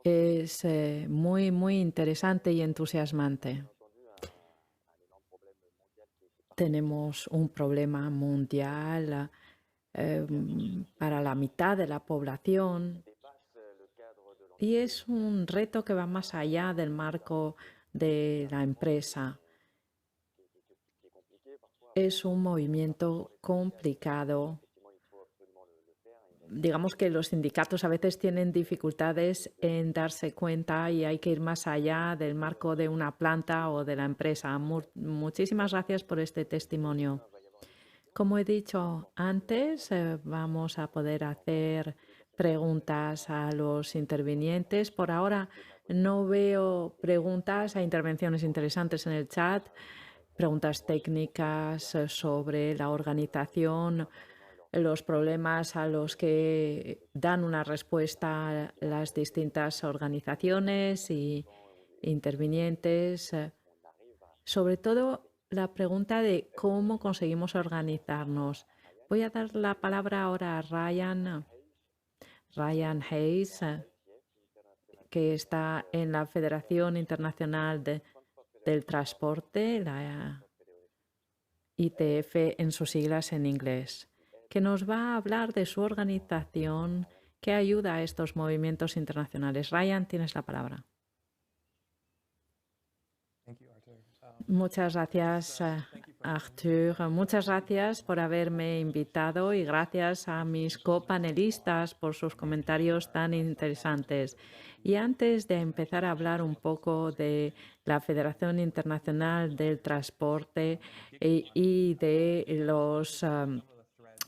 S2: Es muy, muy interesante y entusiasmante. Tenemos un problema mundial para la mitad de la población y es un reto que va más allá del marco de la empresa. Es un movimiento complicado. Digamos que los sindicatos a veces tienen dificultades en darse cuenta y hay que ir más allá del marco de una planta o de la empresa. Muchísimas gracias por este testimonio. Como he dicho antes, vamos a poder hacer preguntas a los intervinientes. Por ahora no veo preguntas a intervenciones interesantes en el chat, preguntas técnicas sobre la organización, los problemas a los que dan una respuesta las distintas organizaciones y intervinientes. Sobre todo la pregunta de cómo conseguimos organizarnos. Voy a dar la palabra ahora a Ryan Hayes, que está en la Federación Internacional del Transporte, la ITF en sus siglas en inglés, que nos va a hablar de su organización que ayuda a estos movimientos internacionales. Ryan, tienes la palabra. Muchas gracias, Arthur. Muchas gracias por haberme invitado y gracias a mis copanelistas por sus comentarios tan interesantes. Y antes de empezar a hablar un poco de la Federación Internacional del Transporte y de los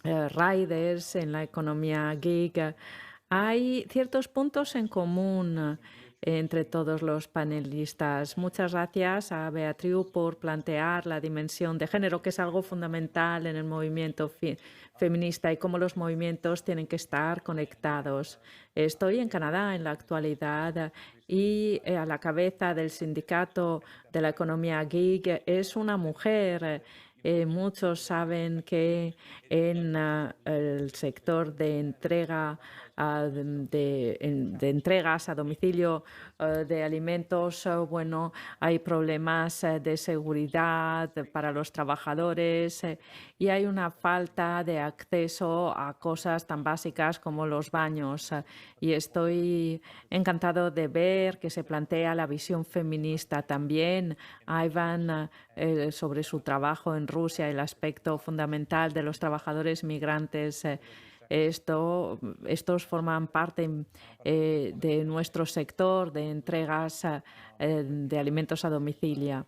S2: riders en la economía gig, hay ciertos puntos en común entre todos los panelistas. Muchas gracias a Beatriu por plantear la dimensión de género, que es algo fundamental en el movimiento feminista y cómo los movimientos tienen que estar conectados. Estoy en Canadá en la actualidad y a la cabeza del sindicato de la economía gig es una mujer. Muchos saben que en el sector de entrega de entregas a domicilio de alimentos, bueno, hay problemas de seguridad para los trabajadores y hay una falta de acceso a cosas tan básicas como los baños. Y estoy encantado de ver que se plantea la visión feminista también. Ivan, sobre su trabajo en Rusia, el aspecto fundamental de los trabajadores migrantes. Estos forman parte de nuestro sector de entregas de alimentos a domicilio.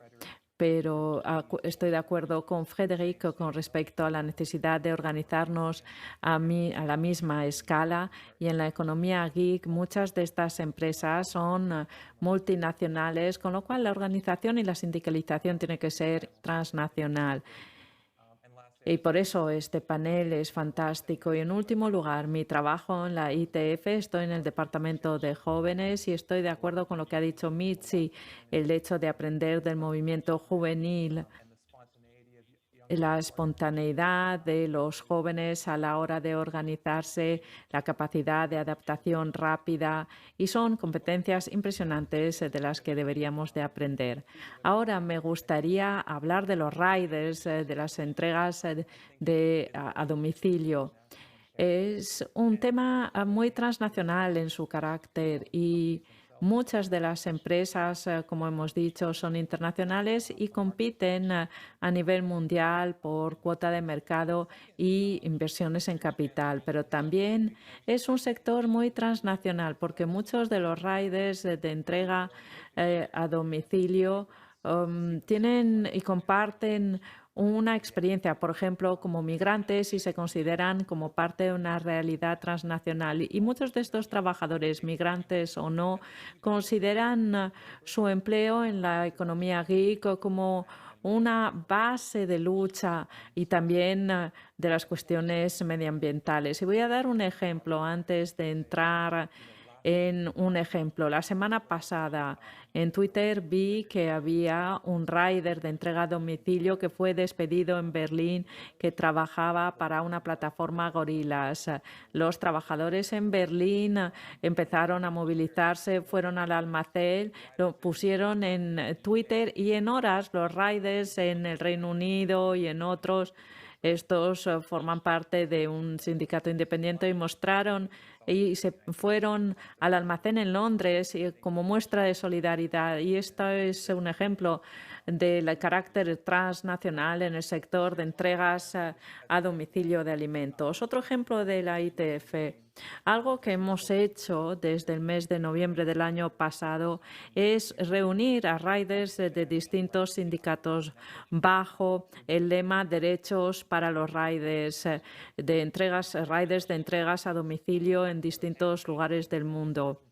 S2: Pero estoy de acuerdo con Frédéric con respecto a la necesidad de organizarnos a la misma escala, y en la economía gig muchas de estas empresas son multinacionales, con lo cual la organización y la sindicalización tiene que ser transnacional. Y por eso este panel es fantástico. Y en último lugar, mi trabajo en la ITF, estoy en el departamento de jóvenes y estoy de acuerdo con lo que ha dicho Mitzi, el hecho de aprender del movimiento juvenil, la espontaneidad de los jóvenes a la hora de organizarse, la capacidad de adaptación rápida, y son competencias impresionantes de las que deberíamos de aprender. Ahora me gustaría hablar de los riders, de las entregas a domicilio. Es un tema muy transnacional en su carácter y muchas de las empresas, como hemos dicho, son internacionales y compiten a nivel mundial por cuota de mercado y inversiones en capital. Pero también es un sector muy transnacional porque muchos de los riders de entrega a domicilio tienen y comparten una experiencia, por ejemplo, como migrantes, y se consideran como parte de una realidad transnacional. Y muchos de estos trabajadores, migrantes o no, consideran su empleo en la economía gig como una base de lucha y también de las cuestiones medioambientales. Y voy a dar un ejemplo antes de entrar en un ejemplo. La semana pasada en Twitter vi que había un rider de entrega a domicilio que fue despedido en Berlín, que trabajaba para una plataforma Gorilas. Los trabajadores en Berlín empezaron a movilizarse, fueron al almacén, lo pusieron en Twitter, y en horas los riders en el Reino Unido y en otros, estos forman parte de un sindicato independiente, y mostraron y se fueron al almacén en Londres como muestra de solidaridad. Y esto es un ejemplo del carácter transnacional en el sector de entregas a domicilio de alimentos. Otro ejemplo de la ITF. Algo que hemos hecho desde el mes de noviembre del año pasado es reunir a riders de distintos sindicatos bajo el lema Derechos para los riders de entregas a domicilio en distintos lugares del mundo.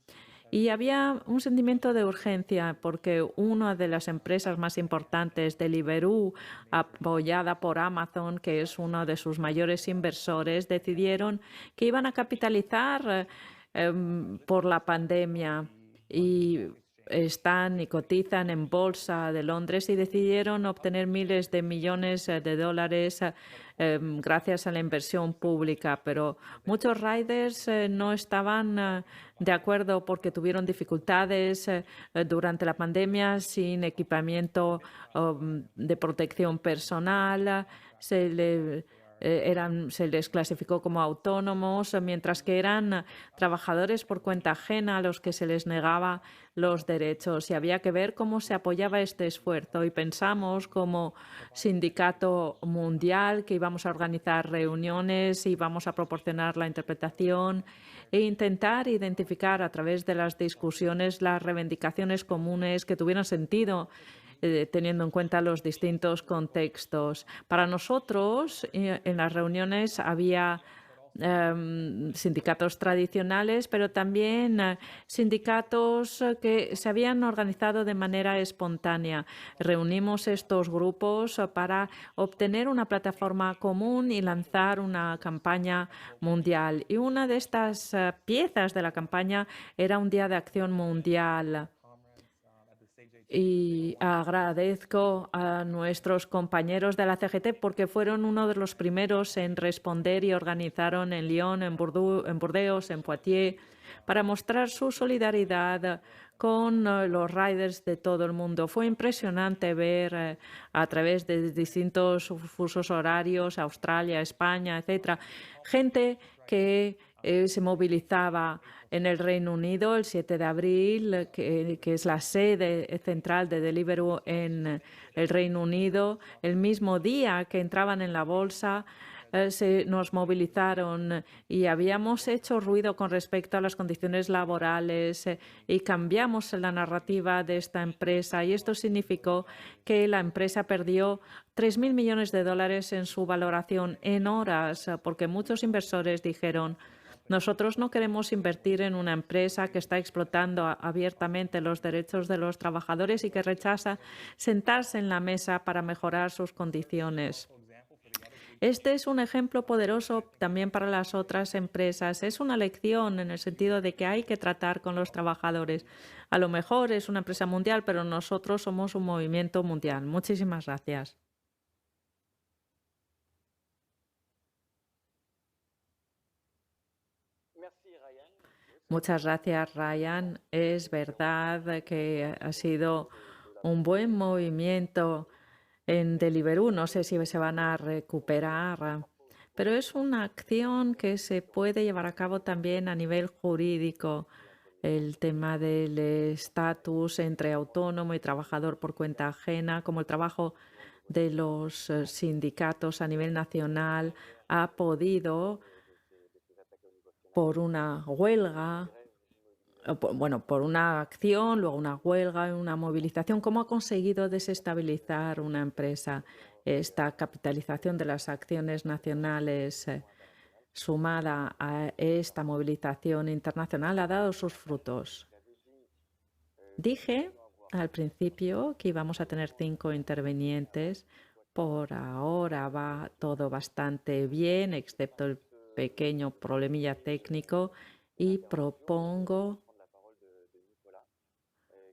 S2: Y había un sentimiento de urgencia porque una de las empresas más importantes, Deliveroo, apoyada por Amazon, que es uno de sus mayores inversores, decidieron que iban a capitalizar por la pandemia y están y cotizan en bolsa de Londres, y decidieron obtener miles de millones de dólares gracias a la inversión pública. Pero muchos riders no estaban de acuerdo porque tuvieron dificultades durante la pandemia sin equipamiento de protección personal. Se les clasificó como autónomos, mientras que eran trabajadores por cuenta ajena a los que se les negaba los derechos, y había que ver cómo se apoyaba este esfuerzo. Y pensamos como sindicato mundial que íbamos a organizar reuniones y íbamos a proporcionar la interpretación e intentar identificar a través de las discusiones las reivindicaciones comunes que tuvieran sentido, teniendo en cuenta los distintos contextos. Para nosotros, en las reuniones había sindicatos tradicionales, pero también sindicatos que se habían organizado de manera espontánea. Reunimos estos grupos para obtener una plataforma común y lanzar una campaña mundial. Y una de estas piezas de la campaña era un día de acción mundial. Y agradezco a nuestros compañeros de la CGT porque fueron uno de los primeros en responder y organizaron en Lyon, en Burdeos, en Poitiers, para mostrar su solidaridad con los riders de todo el mundo. Fue impresionante ver a través de distintos fusos horarios, Australia, España, etcétera, gente que se movilizaba en el Reino Unido el 7 de abril, que es la sede central de Deliveroo en el Reino Unido. El mismo día que entraban en la bolsa, nos movilizaron y habíamos hecho ruido con respecto a las condiciones laborales y cambiamos la narrativa de esta empresa. Y esto significó que la empresa perdió 3.000 millones de dólares en su valoración en horas, porque muchos inversores dijeron: nosotros no queremos invertir en una empresa que está explotando abiertamente los derechos de los trabajadores y que rechaza sentarse en la mesa para mejorar sus condiciones. Este es un ejemplo poderoso también para las otras empresas. Es una lección en el sentido de que hay que tratar con los trabajadores. A lo mejor es una empresa mundial, pero nosotros somos un movimiento mundial. Muchísimas gracias. Muchas gracias, Ryan. Es verdad que ha sido un buen movimiento en Deliveroo. No sé si se van a recuperar, pero es una acción que se puede llevar a cabo también a nivel jurídico. El tema del estatus entre autónomo y trabajador por cuenta ajena, como el trabajo de los sindicatos a nivel nacional ha podido, por una huelga, bueno, por una acción, luego una huelga, una movilización, ¿cómo ha conseguido desestabilizar una empresa? Esta capitalización de las acciones nacionales sumada a esta movilización internacional ha dado sus frutos. Dije al principio que íbamos a tener 5 intervinientes. Por ahora va todo bastante bien, excepto el pequeño problemilla técnico, y propongo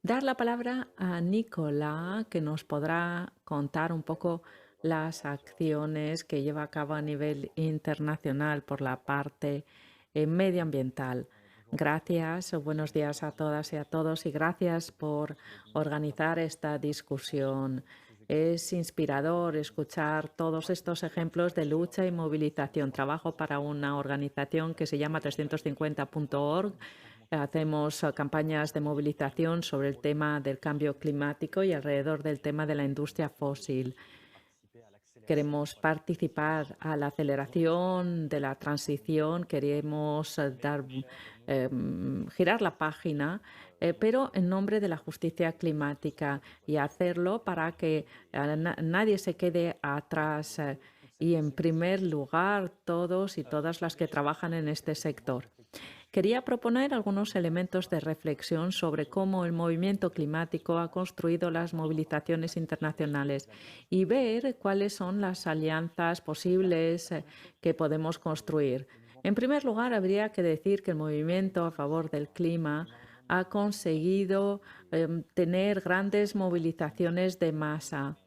S2: dar la palabra a Nicolás, que nos podrá contar un poco las acciones que lleva a cabo a nivel internacional por la parte medioambiental. Gracias, buenos días a todas y a todos y gracias por organizar esta discusión. Es inspirador escuchar todos estos ejemplos de lucha y movilización. Trabajo para una organización que se llama 350.org. Hacemos campañas de movilización sobre el tema del cambio climático y alrededor del tema de la industria fósil. Queremos participar a la aceleración de la transición, queremos girar la página, pero en nombre de la justicia climática y hacerlo para que nadie se quede atrás y, en primer lugar, todos y todas las que trabajan en este sector. Quería proponer algunos elementos de reflexión sobre cómo el movimiento climático ha construido las movilizaciones internacionales y ver cuáles son las alianzas posibles que podemos construir. En primer lugar, habría que decir que el movimiento a favor del clima ha conseguido tener grandes movilizaciones de masa.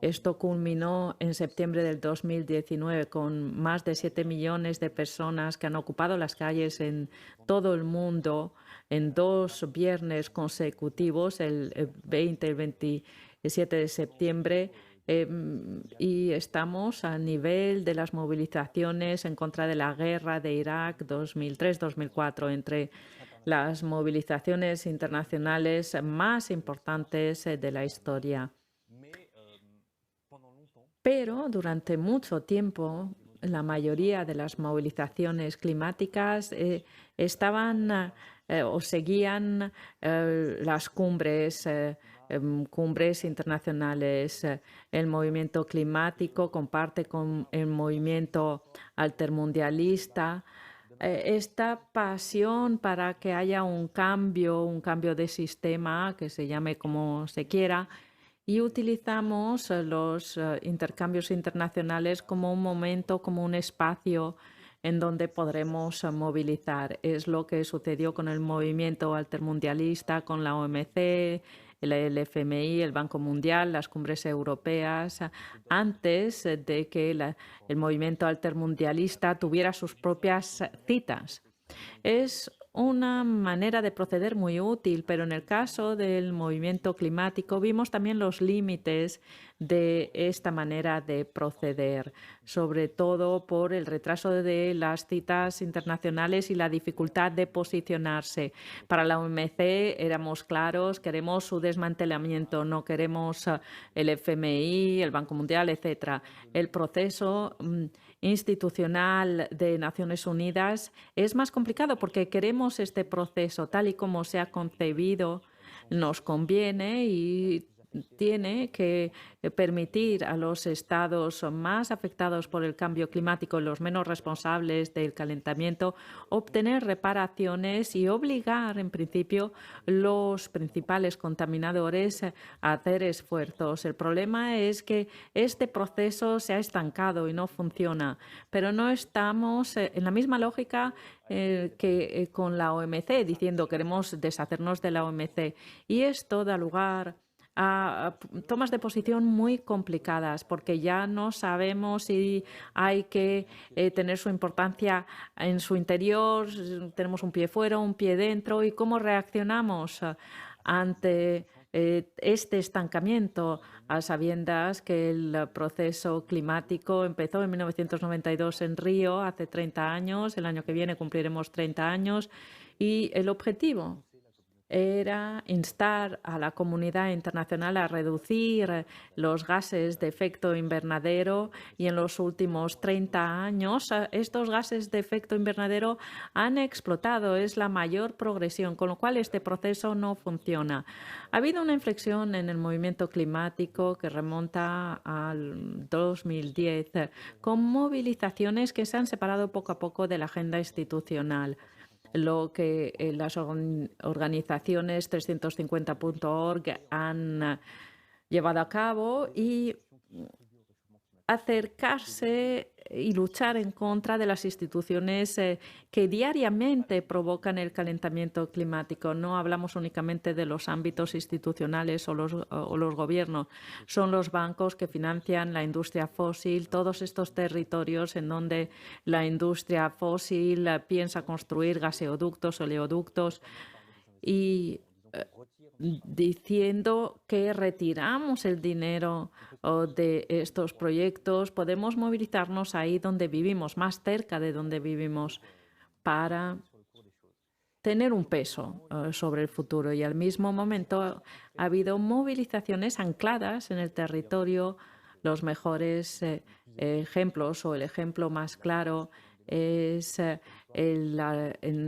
S2: Esto culminó en septiembre del 2019 con más de 7 millones de personas que han ocupado las calles en todo el mundo en 2 viernes consecutivos, el 20 y el 27 de septiembre. Y estamos a nivel de las movilizaciones en contra de la guerra de Irak 2003-2004, entre las movilizaciones internacionales más importantes de la historia. Pero durante mucho tiempo, la mayoría de las movilizaciones climáticas estaban o seguían las cumbres internacionales. El movimiento climático comparte con el movimiento altermundialista esta pasión para que haya un cambio de sistema, que se llame como se quiera, y utilizamos los intercambios internacionales como un momento, como un espacio en donde podremos movilizar. Es lo que sucedió con el movimiento altermundialista, con la OMC, el FMI, el Banco Mundial, las cumbres europeas, antes de que el movimiento altermundialista tuviera sus propias citas. Es una manera de proceder muy útil, pero en el caso del movimiento climático vimos también los límites de esta manera de proceder, sobre todo por el retraso de las citas internacionales y la dificultad de posicionarse. Para la OMC éramos claros, queremos su desmantelamiento, no queremos el FMI, el Banco Mundial, etc. El proceso institucional de Naciones Unidas es más complicado porque queremos este proceso tal y como se ha concebido, nos conviene y tiene que permitir a los estados más afectados por el cambio climático, los menos responsables del calentamiento, obtener reparaciones y obligar, en principio, los principales contaminadores a hacer esfuerzos. El problema es que este proceso se ha estancado y no funciona, pero no estamos en la misma lógica que con la OMC, diciendo queremos deshacernos de la OMC. Y esto da lugar a tomas de posición muy complicadas, porque ya no sabemos si hay que tener su importancia en su interior, tenemos un pie fuera, un pie dentro, y cómo reaccionamos ante este estancamiento, a sabiendas que el proceso climático empezó en 1992 en Río, hace 30 años, el año que viene cumpliremos 30 años, y el objetivo era instar a la comunidad internacional a reducir los gases de efecto invernadero, y en los últimos 30 años estos gases de efecto invernadero han explotado. Es la mayor progresión, con lo cual este proceso no funciona. Ha habido una inflexión en el movimiento climático que remonta al 2010, con movilizaciones que se han separado poco a poco de la agenda institucional. Lo que las organizaciones 350.org han llevado a cabo, y acercarse y luchar en contra de las instituciones que diariamente provocan el calentamiento climático. No hablamos únicamente de los ámbitos institucionales o los gobiernos, son los bancos que financian la industria fósil, todos estos territorios en donde la industria fósil piensa construir gaseoductos, oleoductos, y diciendo que retiramos el dinero de estos proyectos, podemos movilizarnos ahí donde vivimos, más cerca de donde vivimos, para tener un peso sobre el futuro. Y al mismo momento ha habido movilizaciones ancladas en el territorio. Los mejores ejemplos, o el ejemplo más claro, es el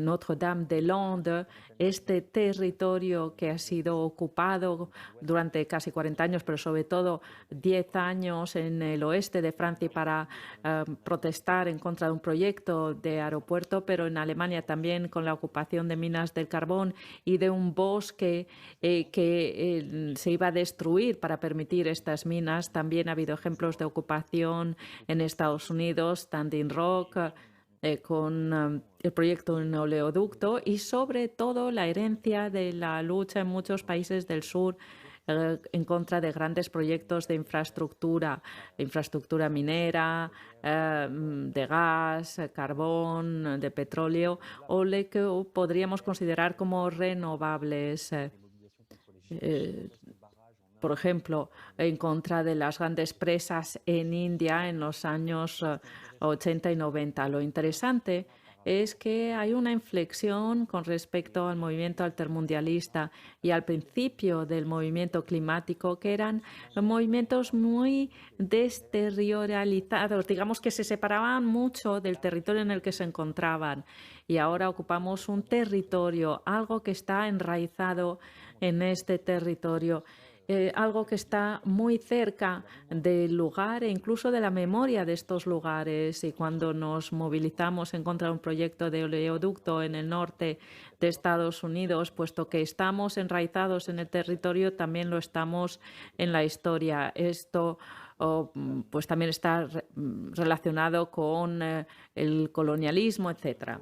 S2: Notre-Dame-des-Landes, este territorio que ha sido ocupado durante casi 40 años, pero sobre todo 10 años en el oeste de Francia para protestar en contra de un proyecto de aeropuerto, pero en Alemania también con la ocupación de minas del carbón y de un bosque que se iba a destruir para permitir estas minas. También ha habido ejemplos de ocupación en Estados Unidos, Standing Rock, con el proyecto de un oleoducto, y sobre todo la herencia de la lucha en muchos países del sur en contra de grandes proyectos de infraestructura minera, de gas, carbón, de petróleo, o lo que podríamos considerar como renovables. Por ejemplo, en contra de las grandes presas en India en los años 80 y 90. Lo interesante es que hay una inflexión con respecto al movimiento altermundialista y al principio del movimiento climático, que eran movimientos muy desterritorializados, digamos que se separaban mucho del territorio en el que se encontraban, y ahora ocupamos un territorio, algo que está enraizado en este territorio, algo que está muy cerca del lugar e incluso de la memoria de estos lugares. Y cuando nos movilizamos en contra de un proyecto de oleoducto en el norte de Estados Unidos, puesto que estamos enraizados en el territorio, también lo estamos en la historia. Esto pues también está relacionado con el colonialismo, etc.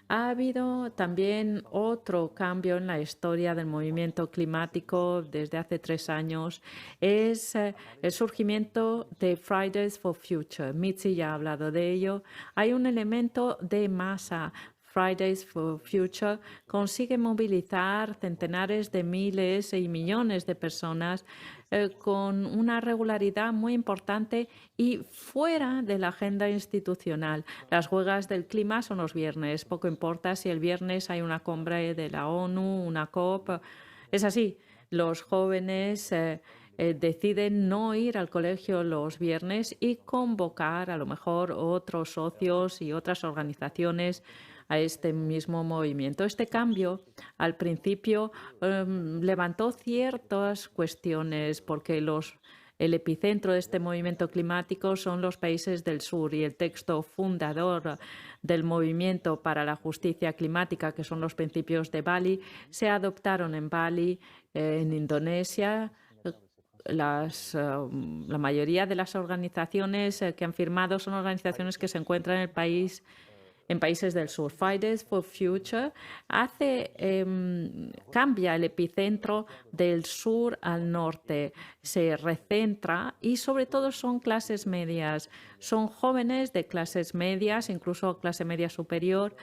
S2: Ha habido también otro cambio en la historia del movimiento climático desde hace 3 años. Es el surgimiento de Fridays for Future. Mitzi ya ha hablado de ello. Hay un elemento de masa. Fridays for Future consigue movilizar centenares de miles y millones de personas con una regularidad muy importante y fuera de la agenda institucional. Las huelgas del clima son los viernes. Poco importa si el viernes hay una cumbre de la ONU, una COP. Es así. Los jóvenes deciden no ir al colegio los viernes y convocar a lo mejor otros socios y otras organizaciones a este mismo movimiento. Este cambio al principio levantó ciertas cuestiones porque el epicentro de este movimiento climático son los países del sur y el texto fundador del movimiento para la justicia climática, que son los principios de Bali, se adoptaron en Bali, en Indonesia. La mayoría de las organizaciones que han firmado son organizaciones que se encuentran en países del sur. Fridays for Future cambia el epicentro del sur al norte, se recentra y sobre todo son clases medias, son jóvenes de clases medias, incluso clase media superior,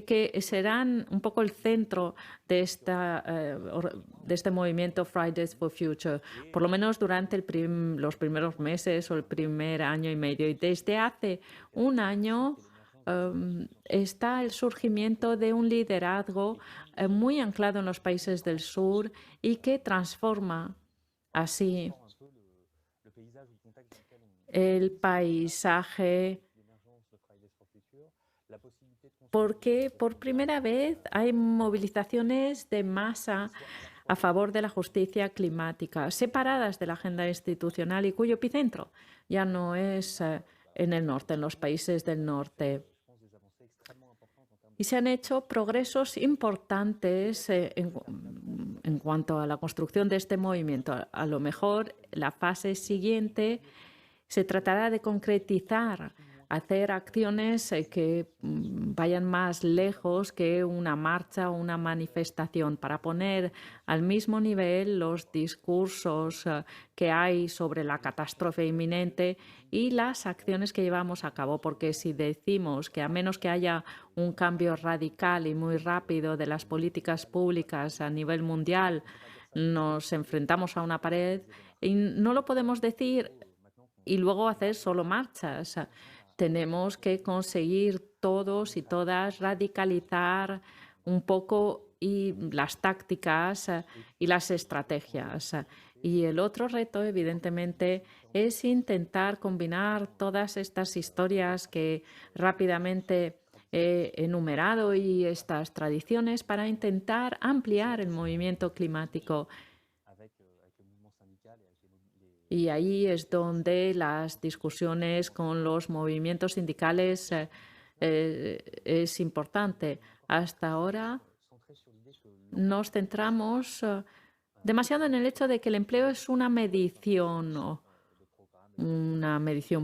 S2: que serán un poco el centro de este movimiento Fridays for Future, por lo menos durante los primeros meses o el primer año y medio. Y desde hace un año está el surgimiento de un liderazgo muy anclado en los países del sur y que transforma así el paisaje, porque por primera vez hay movilizaciones de masa a favor de la justicia climática, separadas de la agenda institucional y cuyo epicentro ya no es en el norte, en los países del norte. Y se han hecho progresos importantes en cuanto a la construcción de este movimiento. A lo mejor la fase siguiente se tratará de concretizar, hacer acciones que vayan más lejos que una marcha o una manifestación para poner al mismo nivel los discursos que hay sobre la catástrofe inminente y las acciones que llevamos a cabo, porque si decimos que a menos que haya un cambio radical y muy rápido de las políticas públicas a nivel mundial, nos enfrentamos a una pared y no lo podemos decir y luego hacer solo marchas. Tenemos que conseguir todos y todas radicalizar un poco y las tácticas y las estrategias. Y el otro reto, evidentemente, es intentar combinar todas estas historias que rápidamente he enumerado y estas tradiciones para intentar ampliar el movimiento climático. Y ahí es donde las discusiones con los movimientos sindicales es importante. Hasta ahora nos centramos demasiado en el hecho de que el empleo es una medición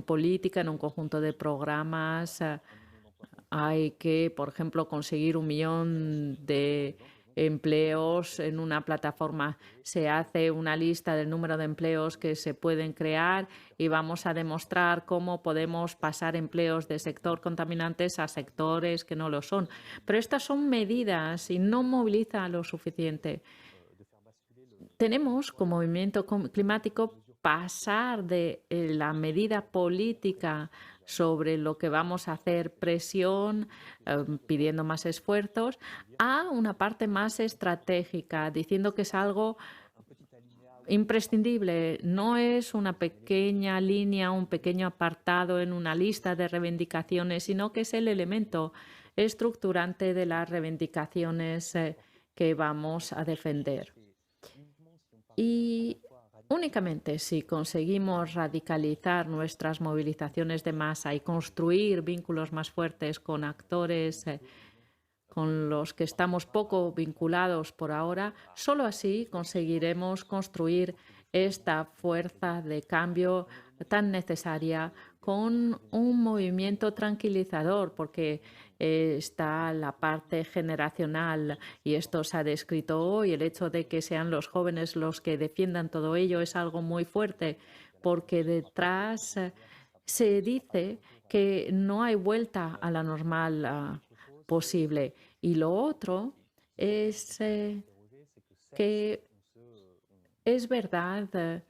S2: política en un conjunto de programas. Hay que, por ejemplo, conseguir 1 millón de empleos en una plataforma. Se hace una lista del número de empleos que se pueden crear y vamos a demostrar cómo podemos pasar empleos de sector contaminantes a sectores que no lo son. Pero estas son medidas y no moviliza lo suficiente. Tenemos, como movimiento climático, pasar de la medida política sobre lo que vamos a hacer, presión, pidiendo más esfuerzos, a una parte más estratégica, diciendo que es algo imprescindible. No es una pequeña línea, un pequeño apartado en una lista de reivindicaciones, sino que es el elemento estructurante de las reivindicaciones que vamos a defender. Y únicamente si conseguimos radicalizar nuestras movilizaciones de masa y construir vínculos más fuertes con actores con los que estamos poco vinculados por ahora, solo así conseguiremos construir esta fuerza de cambio tan necesaria con un movimiento tranquilizador, porque está la parte generacional y esto se ha descrito hoy. El hecho de que sean los jóvenes los que defiendan todo ello es algo muy fuerte, porque detrás se dice que no hay vuelta a la normal posible. Y lo otro es que es verdad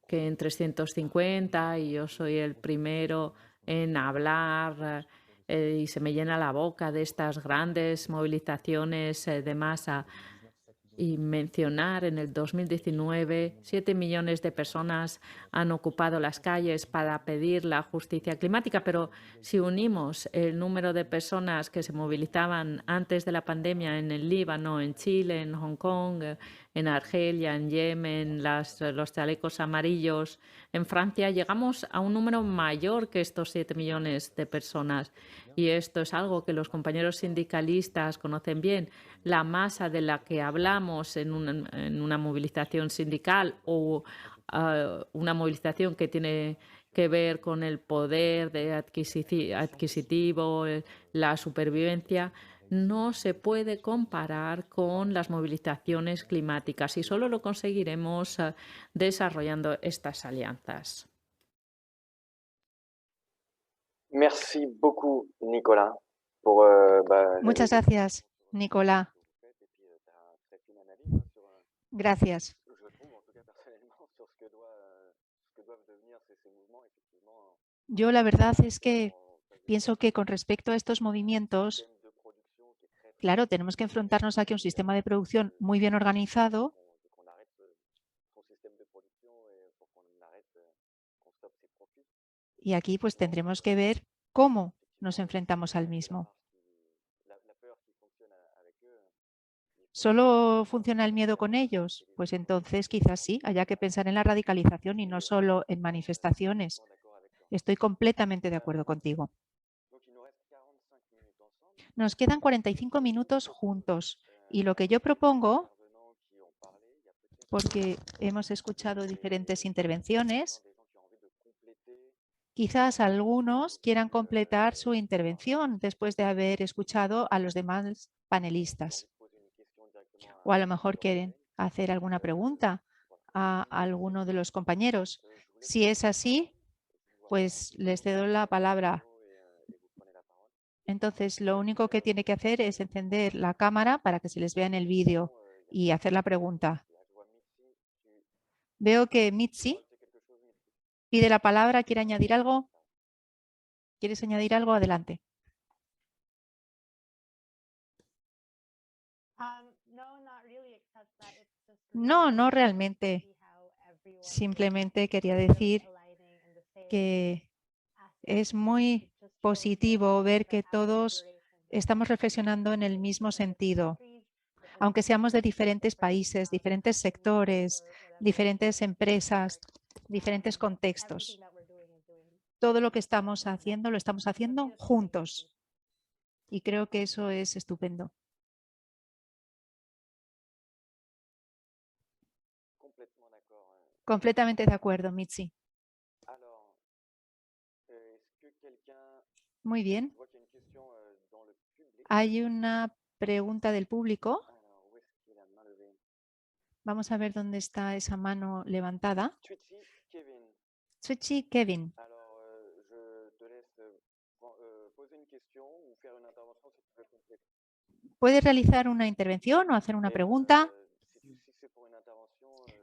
S2: que en 350, y yo soy el primero en hablar y se me llena la boca de estas grandes movilizaciones de masa, y mencionar en el 2019 7 millones de personas han ocupado las calles para pedir la justicia climática, pero si unimos el número de personas que se movilizaban antes de la pandemia en el Líbano, en Chile, en Hong Kong, en Argelia, en Yemen, los chalecos amarillos, en Francia, llegamos a un número mayor que estos 7 millones de personas. Y esto es algo que los compañeros sindicalistas conocen bien. La masa de la que hablamos en una movilización sindical o una movilización que tiene que ver con el poder adquisitivo, la supervivencia, no se puede comparar con las movilizaciones climáticas y solo lo conseguiremos desarrollando estas alianzas.
S3: Merci beaucoup, Nicolas,
S4: Muchas gracias, Nicolás. Gracias. Yo la verdad es que pienso que con respecto a estos movimientos, claro, tenemos que enfrentarnos aquí a un sistema de producción muy bien organizado y aquí pues tendremos que ver cómo nos enfrentamos al mismo. ¿Solo funciona el miedo con ellos? Pues entonces quizás sí, haya que pensar en la radicalización y no solo en manifestaciones. Estoy completamente de acuerdo contigo. Nos quedan 45 minutos juntos y lo que yo propongo, porque hemos escuchado diferentes intervenciones, quizás algunos quieran completar su intervención después de haber escuchado a los demás panelistas. O a lo mejor quieren hacer alguna pregunta a alguno de los compañeros. Si es así, pues les cedo la palabra. Entonces, lo único que tiene que hacer es encender la cámara para que se les vea en el vídeo y hacer la pregunta. Veo que Mitzi pide la palabra. ¿Quiere añadir algo? ¿Quieres añadir algo? Adelante. No, no realmente. Simplemente quería decir que es muy positivo ver que todos estamos reflexionando en el mismo sentido, aunque seamos de diferentes países, diferentes sectores, diferentes empresas, diferentes contextos. Todo lo que estamos haciendo, lo estamos haciendo juntos. Y creo que eso es estupendo. Completamente de acuerdo, Mitzi. Muy bien. Hay una pregunta del público. Vamos a ver dónde está esa mano levantada. Twitchy Kevin. ¿Puedes realizar una intervención o hacer una pregunta?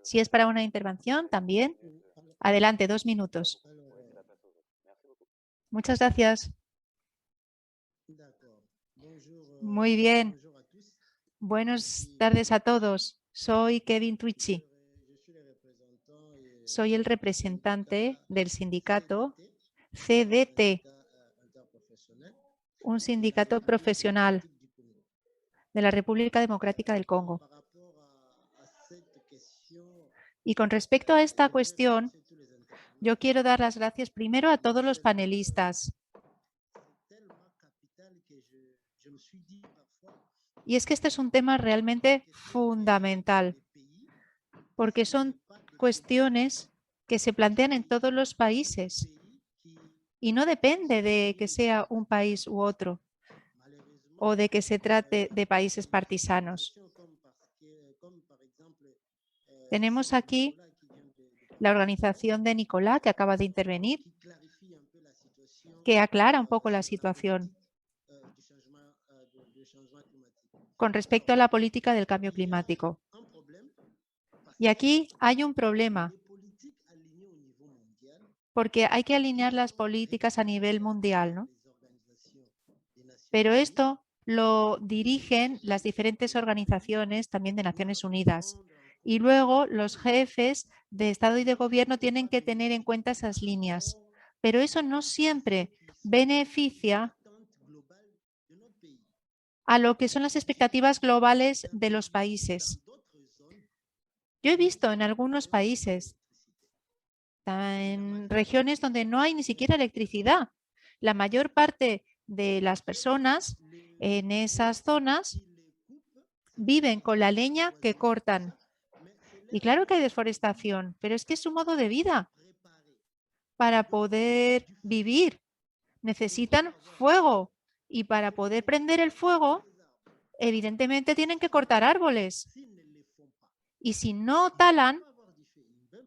S4: Si es para una intervención, también. Adelante, 2 minutos. Muchas gracias. Muy bien. Buenas tardes a todos. Soy Kevin Twitchy. Soy el representante del sindicato CDT, un sindicato profesional de la República Democrática del Congo. Y con respecto a esta cuestión, yo quiero dar las gracias primero a todos los panelistas. Y es que este es un tema realmente fundamental, porque son cuestiones que se plantean en todos los países y no depende de que sea un país u otro o de que se trate de países partisanos. Tenemos aquí la organización de Nicolás, que acaba de intervenir, que aclara un poco la situación con respecto a la política del cambio climático. Y aquí hay un problema, porque hay que alinear las políticas a nivel mundial, ¿no? Pero esto lo dirigen las diferentes organizaciones también de Naciones Unidas. Y luego los jefes de Estado y de Gobierno tienen que tener en cuenta esas líneas. Pero eso no siempre beneficia a lo que son las expectativas globales de los países. Yo he visto en algunos países, en regiones donde no hay ni siquiera electricidad, la mayor parte de las personas en esas zonas viven con la leña que cortan. Y claro que hay deforestación, pero es que es su modo de vida. Para poder vivir necesitan fuego y para poder prender el fuego, evidentemente tienen que cortar árboles. Y si no talan,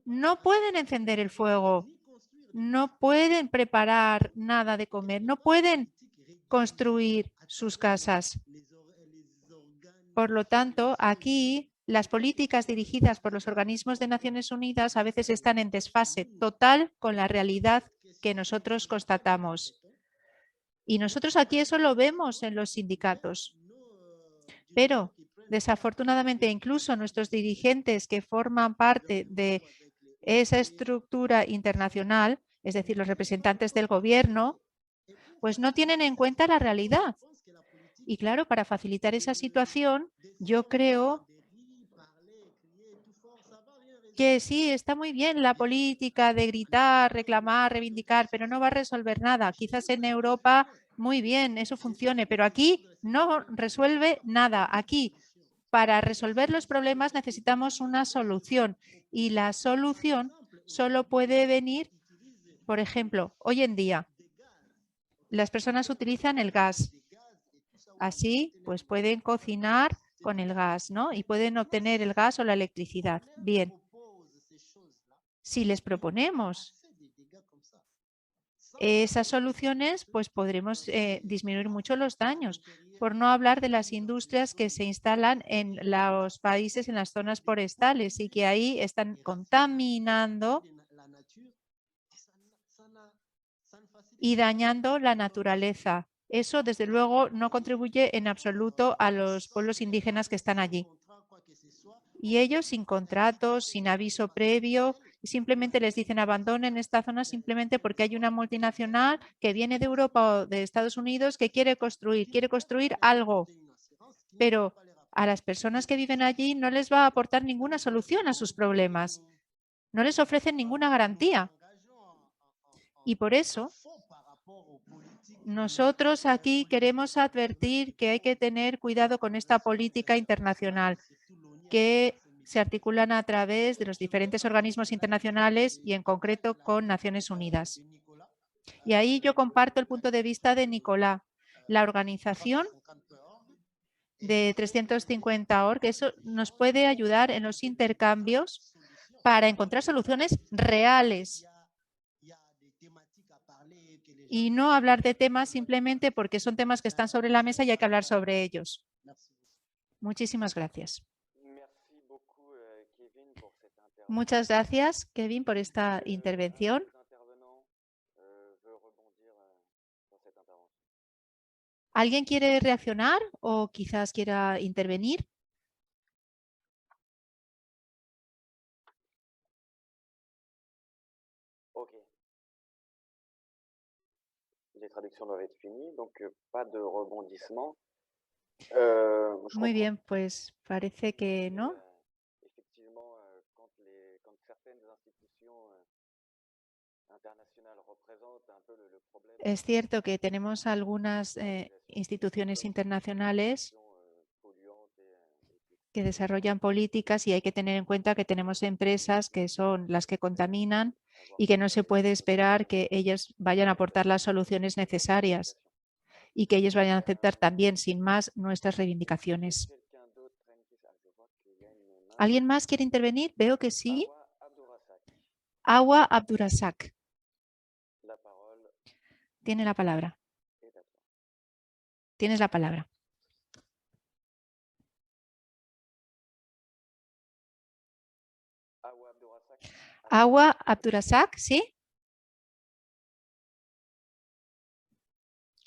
S4: no pueden encender el fuego, no pueden preparar nada de comer, no pueden construir sus casas. Por lo tanto, aquí las políticas dirigidas por los organismos de Naciones Unidas a veces están en desfase total con la realidad que nosotros constatamos. Y nosotros aquí eso lo vemos en los sindicatos. Pero, desafortunadamente, incluso nuestros dirigentes que forman parte de esa estructura internacional, es decir, los representantes del gobierno, pues no tienen en cuenta la realidad. Y claro, para facilitar esa situación, yo creo que sí, está muy bien la política de gritar, reclamar, reivindicar, pero no va a resolver nada. Quizás en Europa, muy bien, eso funcione, pero aquí no resuelve nada. Aquí, para resolver los problemas necesitamos una solución y la solución solo puede venir, por ejemplo, hoy en día, las personas utilizan el gas. Así, pues pueden cocinar con el gas, ¿no? Y pueden obtener el gas o la electricidad. Bien. Si les proponemos esas soluciones, pues podremos disminuir mucho los daños, por no hablar de las industrias que se instalan en los países, en las zonas forestales y que ahí están contaminando y dañando la naturaleza. Eso, desde luego, no contribuye en absoluto a los pueblos indígenas que están allí. Y ellos, sin contratos, sin aviso previo, simplemente les dicen abandonen esta zona simplemente porque hay una multinacional que viene de Europa o de Estados Unidos que quiere construir algo. Pero a las personas que viven allí no les va a aportar ninguna solución a sus problemas. No les ofrecen ninguna garantía. Y por eso nosotros aquí queremos advertir que hay que tener cuidado con esta política internacional que se articulan a través de los diferentes organismos internacionales y en concreto con Naciones Unidas. Y ahí yo comparto el punto de vista de Nicolás. La organización de 350 org, eso nos puede ayudar en los intercambios para encontrar soluciones reales y no hablar de temas simplemente porque son temas que están sobre la mesa y hay que hablar sobre ellos. Muchísimas gracias. Muchas gracias, Kevin, por esta intervención. ¿Alguien quiere reaccionar o quizás quiera intervenir?
S3: Ok. Les traductions doivent être finies, donc pas de rebondissement.
S4: Muy bien, pues parece que no. Es cierto que tenemos algunas instituciones internacionales que desarrollan políticas y hay que tener en cuenta que tenemos empresas que son las que contaminan y que no se puede esperar que ellas vayan a aportar las soluciones necesarias y que ellos vayan a aceptar también sin más nuestras reivindicaciones. ¿Alguien más quiere intervenir? Veo que sí. Awa Abdurasak. Tiene la palabra. Tienes la palabra. Awa Abdurasak, ¿sí?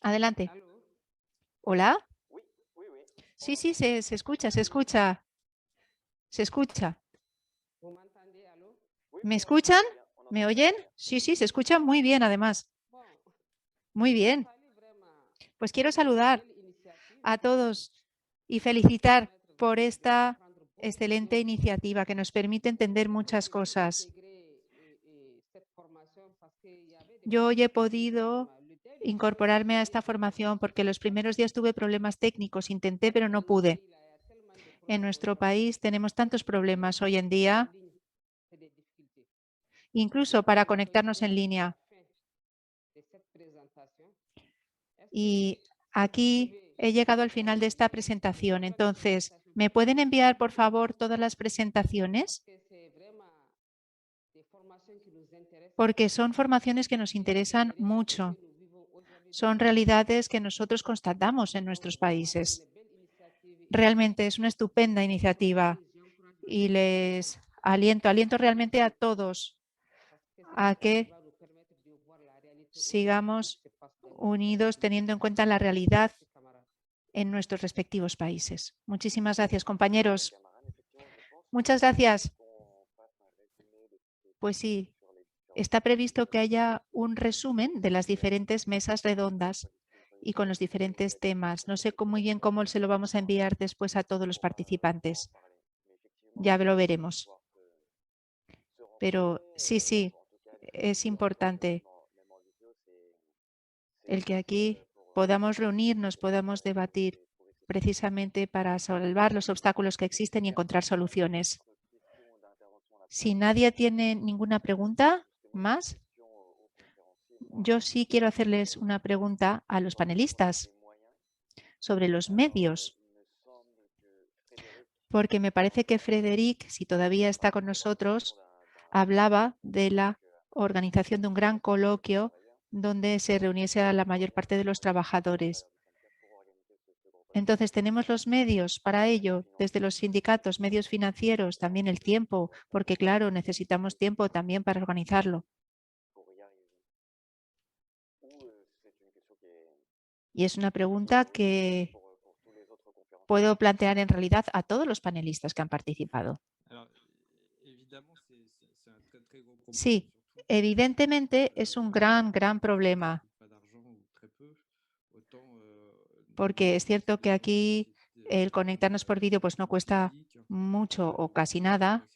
S4: Adelante. ¿Hola? Sí, sí, se escucha, se escucha. Se escucha. ¿Me escuchan? ¿Me oyen? Sí, sí, se escucha muy bien, además. Muy bien. Pues quiero saludar a todos y felicitar por esta excelente iniciativa que nos permite entender muchas cosas. Yo hoy he podido incorporarme a esta formación porque los primeros días tuve problemas técnicos, intenté pero no pude. En nuestro país tenemos tantos problemas hoy en día, incluso para conectarnos en línea. Y aquí he llegado al final de esta presentación. Entonces, ¿me pueden enviar, por favor, todas las presentaciones? Porque son formaciones que nos interesan mucho. Son realidades que nosotros constatamos en nuestros países. Realmente es una estupenda iniciativa y les aliento realmente a todos a que sigamos unidos teniendo en cuenta la realidad en nuestros respectivos países. Muchísimas gracias, compañeros. Muchas gracias. Pues sí, está previsto que haya un resumen de las diferentes mesas redondas y con los diferentes temas. No sé muy bien cómo se lo vamos a enviar después a todos los participantes. Ya lo veremos. Pero sí, sí, es importante el que aquí podamos reunirnos, podamos debatir precisamente para salvar los obstáculos que existen y encontrar soluciones. Si nadie tiene ninguna pregunta más, yo sí quiero hacerles una pregunta a los panelistas sobre los medios, porque me parece que Frédéric, si todavía está con nosotros, hablaba de la organización de un gran coloquio donde se reuniese a la mayor parte de los trabajadores. Entonces, tenemos los medios para ello, desde los sindicatos, medios financieros, también el tiempo, porque claro, necesitamos tiempo también para organizarlo. Y es una pregunta que puedo plantear en realidad a todos los panelistas que han participado. Sí, evidentemente es un gran problema, porque es cierto que aquí el conectarnos por vídeo pues no cuesta mucho o casi nada,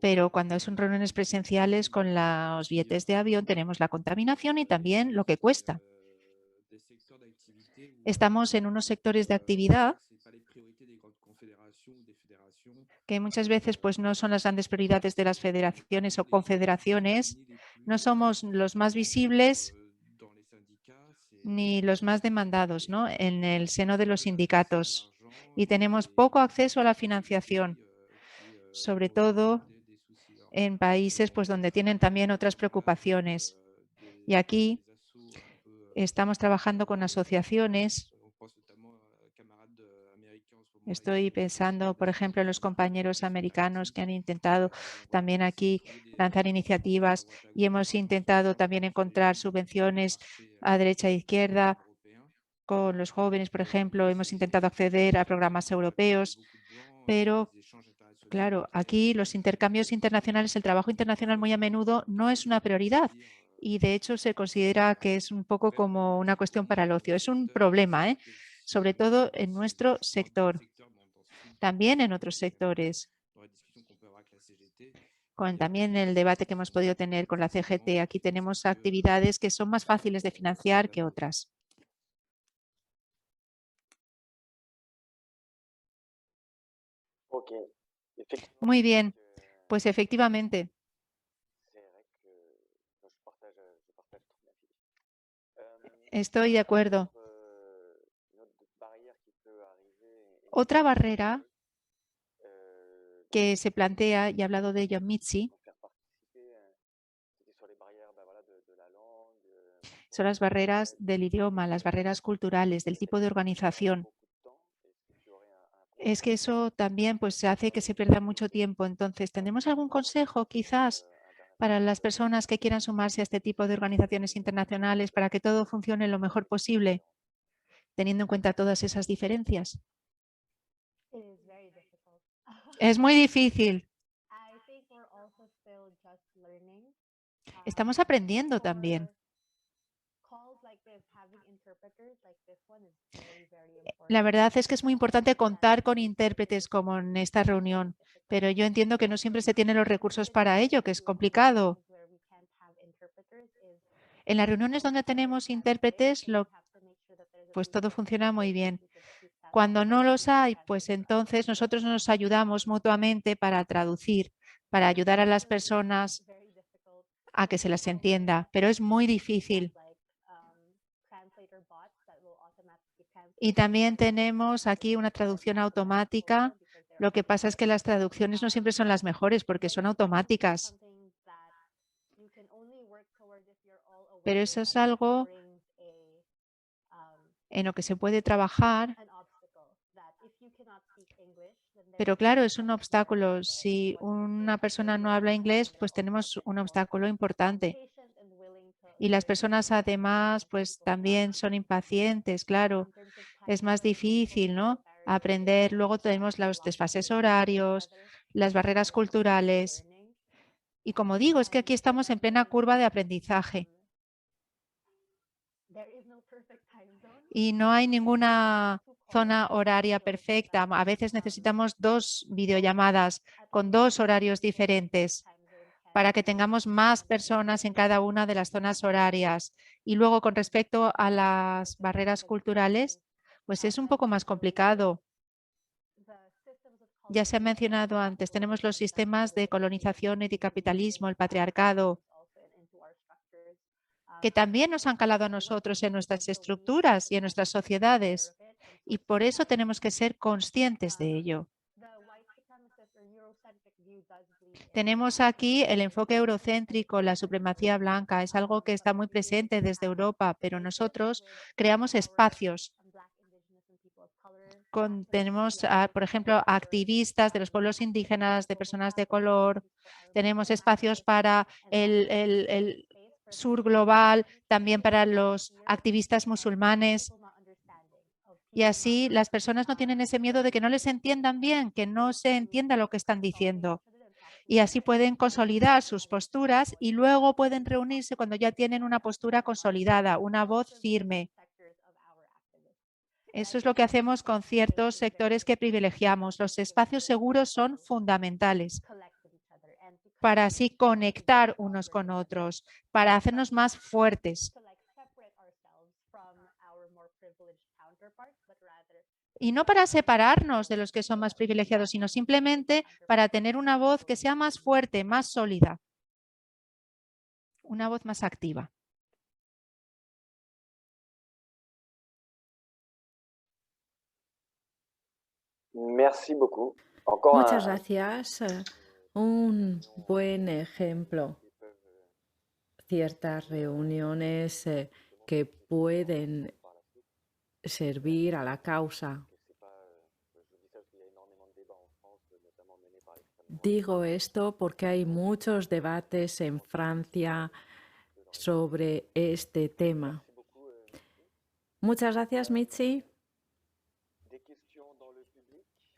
S4: pero cuando son reuniones presenciales con los billetes de avión tenemos la contaminación y también lo que cuesta. Estamos en unos sectores de actividad que muchas veces pues no son las grandes prioridades de las federaciones o confederaciones. No somos los más visibles ni los más demandados, ¿no?, en el seno de los sindicatos. Y tenemos poco acceso a la financiación, sobre todo en países pues, donde tienen también otras preocupaciones. Y aquí estamos trabajando con asociaciones. Estoy pensando, por ejemplo, en los compañeros americanos que han intentado también aquí lanzar iniciativas y hemos intentado también encontrar subvenciones a derecha e izquierda con los jóvenes, por ejemplo. Hemos intentado acceder a programas europeos, pero claro, aquí los intercambios internacionales, el trabajo internacional muy a menudo no es una prioridad y de hecho se considera que es un poco como una cuestión para el ocio. Es un problema, sobre todo en nuestro sector. También en otros sectores, con también el debate que hemos podido tener con la CGT, aquí tenemos actividades que son más fáciles de financiar que otras.
S3: Ok. Effectivement,
S4: Muy bien,
S3: euh,
S4: pues efectivamente,
S3: c'est vrai que je partage ton avis.
S4: estoy de acuerdo.
S3: Une autre barrière qui peut arriver et
S4: Otra
S3: qui est
S4: barrera
S3: donc,
S4: que se plantea, y ha hablado de ello Mitzi,
S3: faire participer, c'était sur les barrières bah, voilà, de la langue,
S4: son las barreras del idioma, las barreras culturales, del tipo de organización.
S3: beaucoup de temps. Est-ce que tu aurais un
S4: Es que
S3: conseil
S4: eso también pues, hace que se pierda mucho tiempo. Entonces, ¿tenemos algún consejo quizás para las personas que quieran sumarse a este tipo de organizaciones internacionales para que todo funcione lo mejor posible, teniendo en cuenta todas esas diferencias?
S1: It is very difficult.
S4: Es muy difícil.
S1: I think we're also still just learning.
S4: Estamos aprendiendo
S1: For
S4: también.
S1: calls like this, having interpreters like this one is very, very important.
S4: La verdad es que es muy importante contar con intérpretes como en esta reunión, pero yo entiendo que no siempre se tienen los recursos para ello, que es complicado. En las reuniones donde tenemos intérpretes, pues todo funciona muy bien. Cuando no los hay, pues entonces nosotros nos ayudamos mutuamente para traducir, para ayudar a las personas a que se las entienda, pero es muy difícil. Y también tenemos aquí una traducción automática. Lo que pasa es que las traducciones no siempre son las mejores porque son automáticas. Pero eso es algo en lo que se puede trabajar. Pero claro, es un obstáculo. Si una persona no habla inglés, pues tenemos un obstáculo importante. Y las personas además, pues también son impacientes, claro. Es más difícil, ¿no? Aprender. Luego tenemos los desfases horarios, las barreras culturales. Y como digo, es que aquí estamos en plena curva de aprendizaje. Y no hay ninguna zona horaria perfecta. A veces necesitamos 2 videollamadas con 2 horarios diferentes para que tengamos más personas en cada una de las zonas horarias. Y luego, con respecto a las barreras culturales, pues es un poco más complicado. Ya se ha mencionado antes, tenemos los sistemas de colonización y de capitalismo, el patriarcado, que también nos han calado a nosotros en nuestras estructuras y en nuestras sociedades. Y por eso tenemos que ser conscientes de ello. Tenemos aquí el enfoque eurocéntrico, la supremacía blanca, es algo que está muy presente desde Europa, pero nosotros creamos espacios. Tenemos, por ejemplo, activistas de los pueblos indígenas, de personas de color, tenemos espacios para el sur global, también para los activistas musulmanes. Y así las personas no tienen ese miedo de que no les entiendan bien, que no se entienda lo que están diciendo. Y así pueden consolidar sus posturas y luego pueden reunirse cuando ya tienen una postura consolidada, una voz firme. Eso es lo que hacemos con ciertos sectores que privilegiamos. Los espacios seguros son fundamentales para así conectar unos con otros, para hacernos más fuertes. Y no para separarnos de los que son más privilegiados, sino simplemente para tener una voz que sea más fuerte, más sólida, una voz más activa.
S3: Merci beaucoup. Encore
S2: Muchas gracias. Un buen ejemplo. Ciertas reuniones que pueden servir a la causa. Digo esto porque hay muchos debates en Francia sobre este tema. Muchas gracias, Mitzi.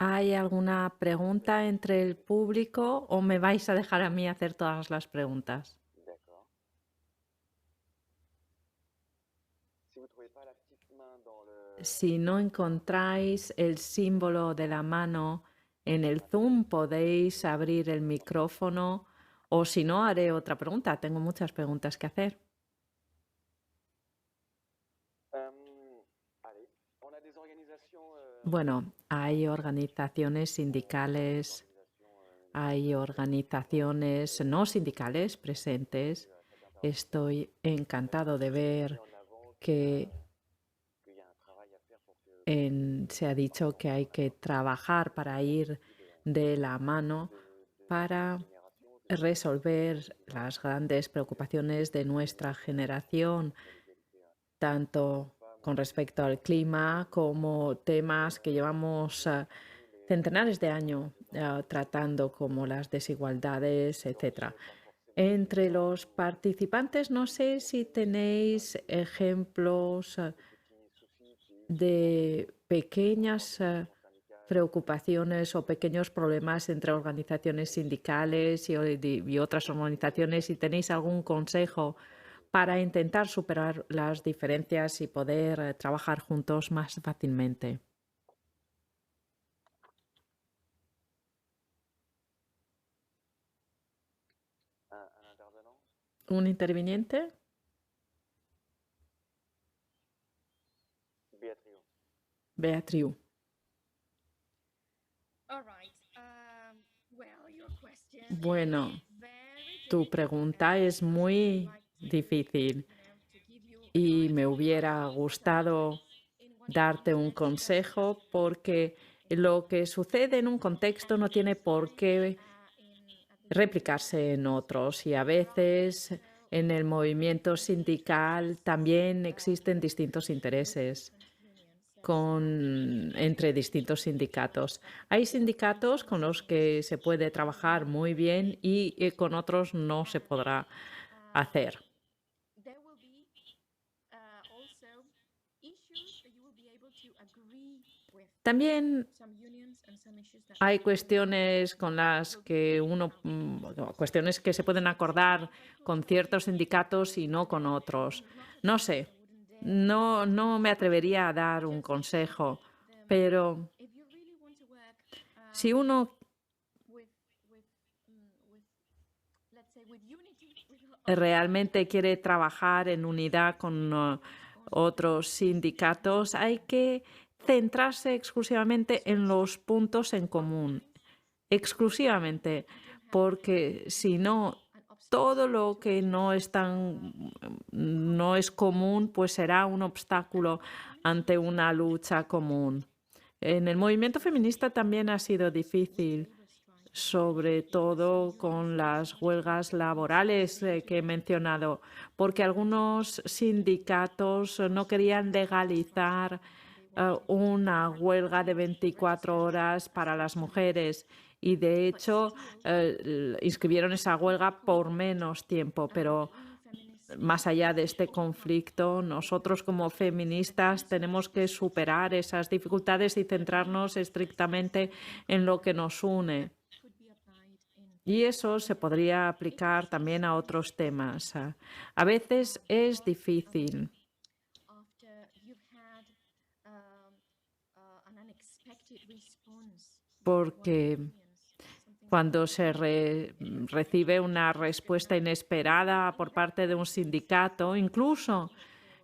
S2: ¿Hay alguna pregunta entre el público o me vais a dejar a mí hacer todas las preguntas? Si no encontráis el símbolo de la mano en el Zoom, podéis abrir el micrófono o si no, haré otra pregunta. Tengo muchas preguntas que hacer. Bueno, hay organizaciones sindicales, hay organizaciones no sindicales presentes. Estoy encantado de ver que se ha dicho que hay que trabajar para ir de la mano para resolver las grandes preocupaciones de nuestra generación, tanto con respecto al clima como temas que llevamos centenares de años tratando, como las desigualdades, etc. Entre los participantes, no sé si tenéis ejemplos de pequeñas preocupaciones o pequeños problemas entre organizaciones sindicales y otras organizaciones, si tenéis algún consejo para intentar superar las diferencias y poder trabajar juntos más fácilmente. ¿Un interviniente? Beatriu. Bueno, tu pregunta es muy difícil y me hubiera gustado darte un consejo, porque lo que sucede en un contexto no tiene por qué replicarse en otros, y a veces en el movimiento sindical también existen distintos intereses entre distintos sindicatos. Hay sindicatos con los que se puede trabajar muy bien y con otros no se podrá hacer. También hay cuestiones con las que cuestiones que se pueden acordar con ciertos sindicatos y no con otros. No sé, no me atrevería a dar un consejo, pero si uno realmente quiere trabajar en unidad con otros sindicatos, hay que centrarse exclusivamente en los puntos en común, exclusivamente, porque si no, todo lo que no es común, pues será un obstáculo ante una lucha común. En el movimiento feminista también ha sido difícil, sobre todo con las huelgas laborales que he mencionado, porque algunos sindicatos no querían legalizar una huelga de 24 horas para las mujeres y, de hecho, inscribieron esa huelga por menos tiempo. Pero más allá de este conflicto, nosotros como feministas tenemos que superar esas dificultades y centrarnos estrictamente en lo que nos une. Y eso se podría aplicar también a otros temas. A veces es difícil, porque cuando se recibe una respuesta inesperada por parte de un sindicato, incluso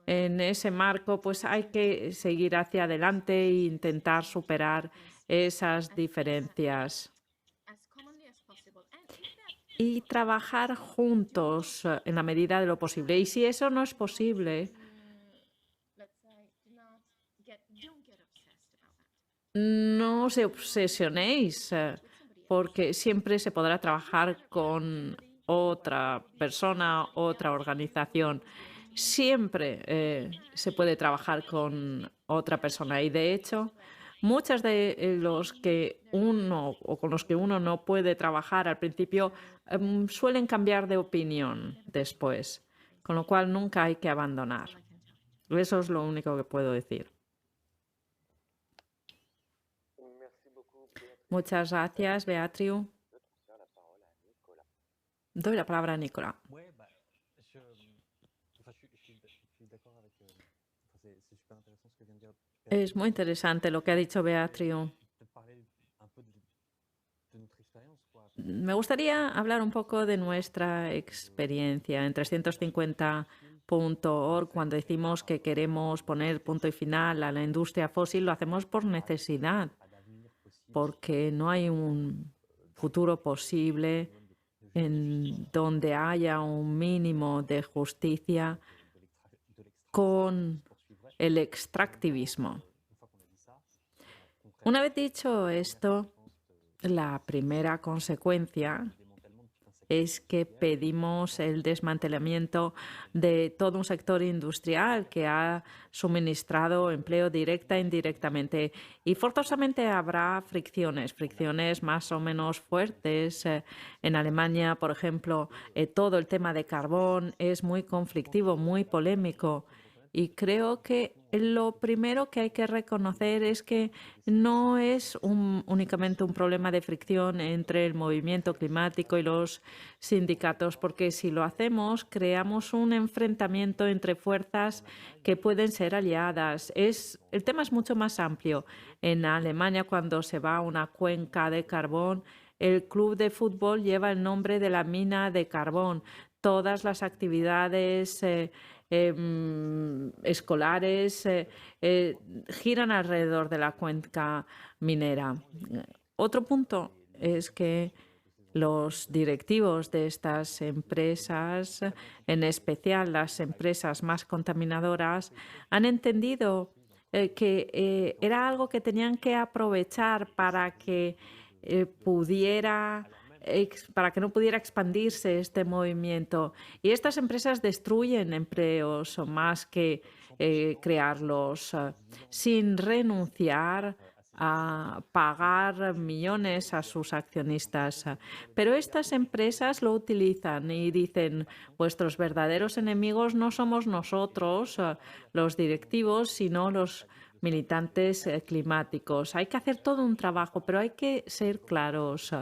S2: en ese marco, pues hay que seguir hacia adelante e intentar superar esas diferencias y trabajar juntos en la medida de lo posible. Y si eso no es posible, no os obsesionéis, porque siempre se podrá trabajar con otra persona, otra organización. Siempre se puede trabajar con otra persona, y, de hecho, muchas de los que uno o con los que uno no puede trabajar al principio suelen cambiar de opinión después, con lo cual nunca hay que abandonar. Eso es lo único que puedo decir. Muchas gracias, Beatriu. Doy la palabra a Nicolas. Es muy interesante lo que ha dicho Beatriu. Me gustaría hablar un poco de nuestra experiencia. En 350 Climate.org, cuando decimos que queremos poner punto y final a la industria fósil, lo hacemos por necesidad, porque no hay un futuro posible en donde haya un mínimo de justicia con el extractivismo. Una vez dicho esto, la primera consecuencia es que pedimos el desmantelamiento de todo un sector industrial que ha suministrado empleo directa e indirectamente. Y forzosamente habrá fricciones más o menos fuertes. En Alemania, por ejemplo, todo el tema de carbón es muy conflictivo, muy polémico. Y creo que lo primero que hay que reconocer es que no es únicamente un problema de fricción entre el movimiento climático y los sindicatos, porque si lo hacemos, creamos un enfrentamiento entre fuerzas que pueden ser aliadas. El tema es mucho más amplio. En Alemania, cuando se va a una cuenca de carbón, el club de fútbol lleva el nombre de la mina de carbón. Todas las actividades escolares giran alrededor de la cuenca minera. Otro punto es que los directivos de estas empresas, en especial las empresas más contaminadoras, han entendido que era algo que tenían que aprovechar para que para que no pudiera expandirse este movimiento. Y estas empresas destruyen empleos más que crearlos, sin renunciar a pagar millones a sus accionistas. Pero estas empresas lo utilizan y dicen, vuestros verdaderos enemigos no somos nosotros, los directivos, sino los militantes climáticos. Hay que hacer todo un trabajo, pero hay que ser claros.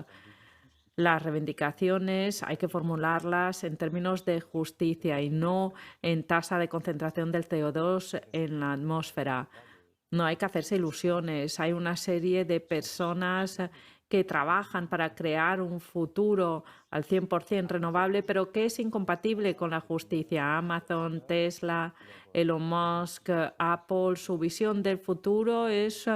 S2: Las reivindicaciones hay que formularlas en términos de justicia y no en tasa de concentración del CO2 en la atmósfera. No hay que hacerse ilusiones. Hay una serie de personas que trabajan para crear un futuro al 100% renovable, pero que es incompatible con la justicia. Amazon, Tesla, Elon Musk, Apple, su visión del futuro es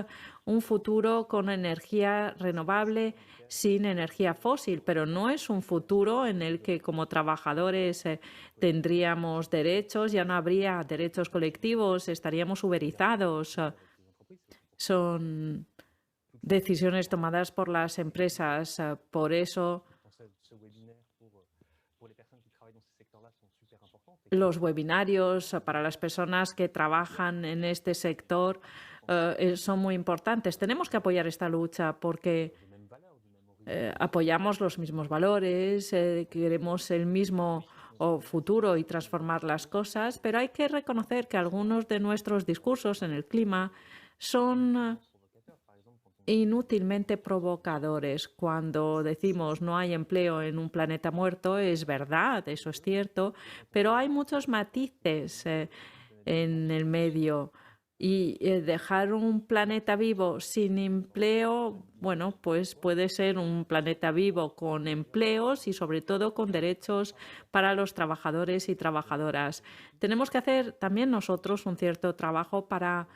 S2: un futuro con energía renovable sin energía fósil, pero no es un futuro en el que como trabajadores tendríamos derechos, ya no habría derechos colectivos, estaríamos uberizados. Son decisiones tomadas por las empresas. Por eso los webinarios para las personas que trabajan en este sector son muy importantes. Tenemos que apoyar esta lucha porque apoyamos los mismos valores, queremos el mismo futuro y transformar las cosas, pero hay que reconocer que algunos de nuestros discursos en el clima son inútilmente provocadores. Cuando decimos no hay empleo en un planeta muerto, es verdad, eso es cierto, pero hay muchos matices en el medio. Y dejar un planeta vivo sin empleo, bueno, pues puede ser un planeta vivo con empleos y sobre todo con derechos para los trabajadores y trabajadoras. Tenemos que hacer también nosotros un cierto trabajo para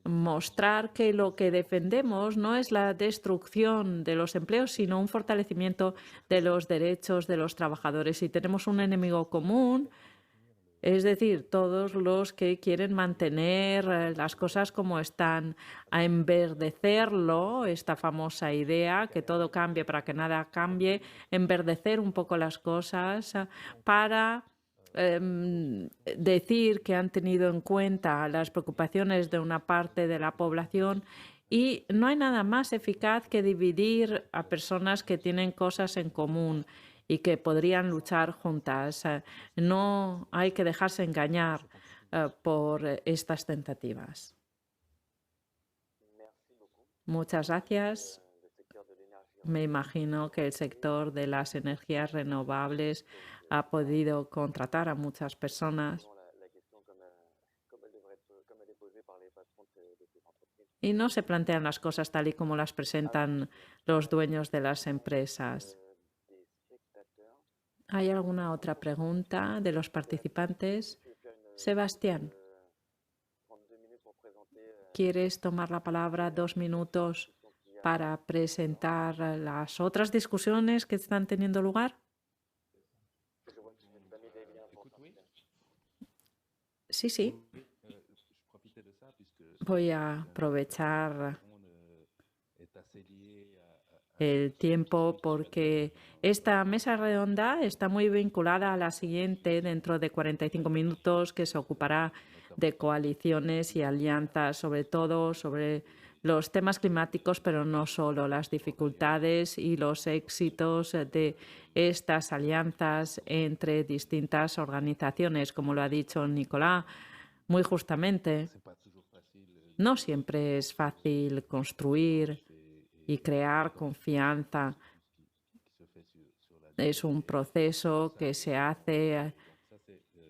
S2: mostrar que lo que defendemos no es la destrucción de los empleos, sino un fortalecimiento de los derechos de los trabajadores. Y tenemos un enemigo común, es decir, todos los que quieren mantener las cosas como están, a enverdecerlo, esta famosa idea, que todo cambie para que nada cambie, enverdecer un poco las cosas para decir que han tenido en cuenta las preocupaciones de una parte de la población. Y no hay nada más eficaz que dividir a personas que tienen cosas en común y que podrían luchar juntas. No hay que dejarse engañar por estas tentativas. Muchas gracias. Me imagino que el sector de las energías renovables ha podido contratar a muchas personas. Y no se plantean las cosas tal y como las presentan los dueños de las empresas. ¿Hay alguna otra pregunta de los participantes? Sebastián,
S3: prendre 2 minutes pour présenter
S2: ¿quieres tomar la palabra 2 minutos para presentar las otras discusiones que están teniendo lugar?
S3: je vois que tu n'as pas mis les liens pour s'inscrire.
S2: Sí, sí. Voy a aprovechar el tiempo porque esta mesa redonda está muy vinculada a la siguiente dentro de 45 minutos, que se ocupará de coaliciones y alianzas, sobre todo sobre los temas climáticos, pero no solo, las dificultades y los éxitos de estas alianzas entre distintas organizaciones, como lo ha dicho Nicolás muy justamente. No siempre es fácil construir y crear confianza. Es un proceso que se hace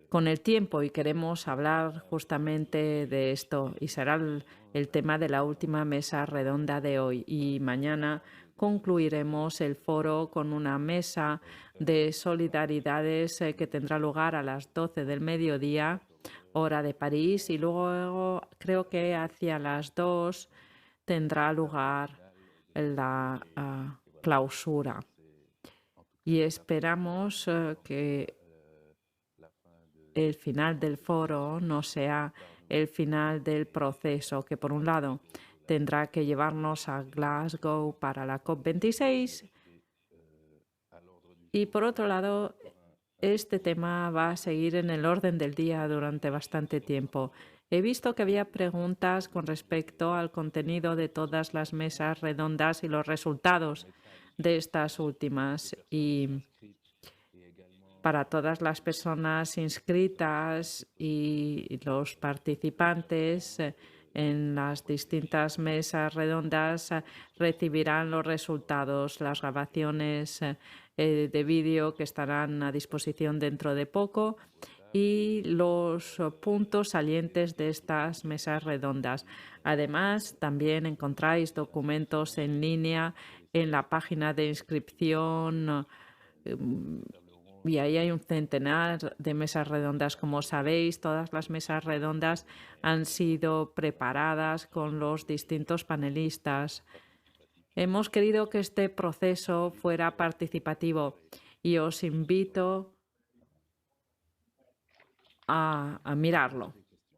S2: con el tiempo y queremos hablar justamente de esto y será el tema de la última mesa redonda de hoy. Y mañana concluiremos el foro con una mesa de solidaridades que tendrá lugar a las 12 del mediodía, hora de París, y luego creo que hacia las 2 tendrá lugar la clausura. Y esperamos que el final del foro no sea el final del proceso, que por un lado tendrá que llevarnos a Glasgow para la COP26 y por otro lado este tema va a seguir en el orden del día durante bastante tiempo. He visto que había preguntas con respecto al contenido de todas las mesas redondas y los resultados de estas últimas. Y para todas las personas inscritas y los participantes en las distintas mesas redondas recibirán los resultados, las grabaciones de vídeo que estarán a disposición dentro de poco y los puntos salientes de estas mesas redondas. Además, también encontráis documentos en línea en la página de inscripción y ahí hay un centenar de mesas redondas. Como sabéis, todas las mesas redondas han sido preparadas con los distintos panelistas. Hemos querido que este proceso fuera participativo y os invito a mirarlo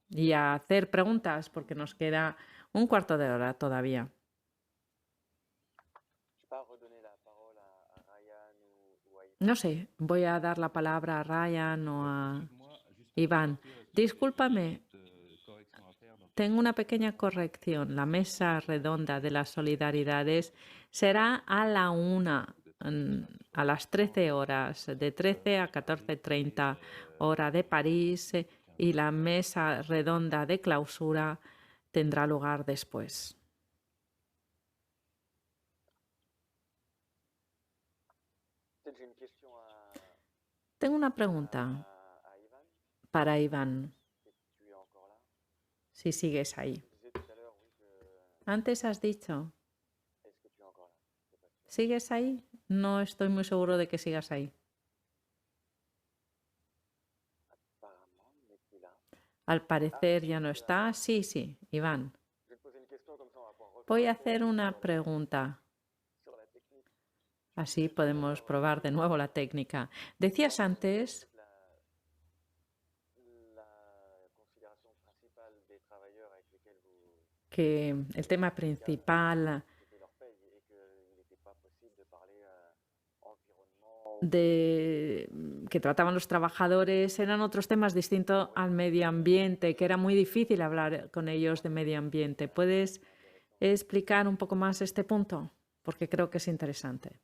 S2: y a hacer preguntas porque nos queda un cuarto de hora todavía. No sé, voy a dar la palabra a Ryan o a Iván. Discúlpame, tengo una pequeña corrección. La mesa redonda de las solidaridades será a la 1, a las 13 horas, de 13 a 14:30 hora de París, y la mesa redonda de clausura tendrá lugar después. Tengo una pregunta para Iván, si sigues ahí. Antes has dicho, ¿sigues ahí? No estoy muy seguro de que sigas ahí. Al parecer ya no está. Sí, sí, Iván. Voy a hacer una pregunta. Así podemos probar de nuevo la técnica. Decías antes que el tema principal que trataban los trabajadores eran otros temas distintos al medio ambiente, que era muy difícil hablar con ellos de medio ambiente. ¿Puedes explicar un poco más este punto? Porque creo que es interesante.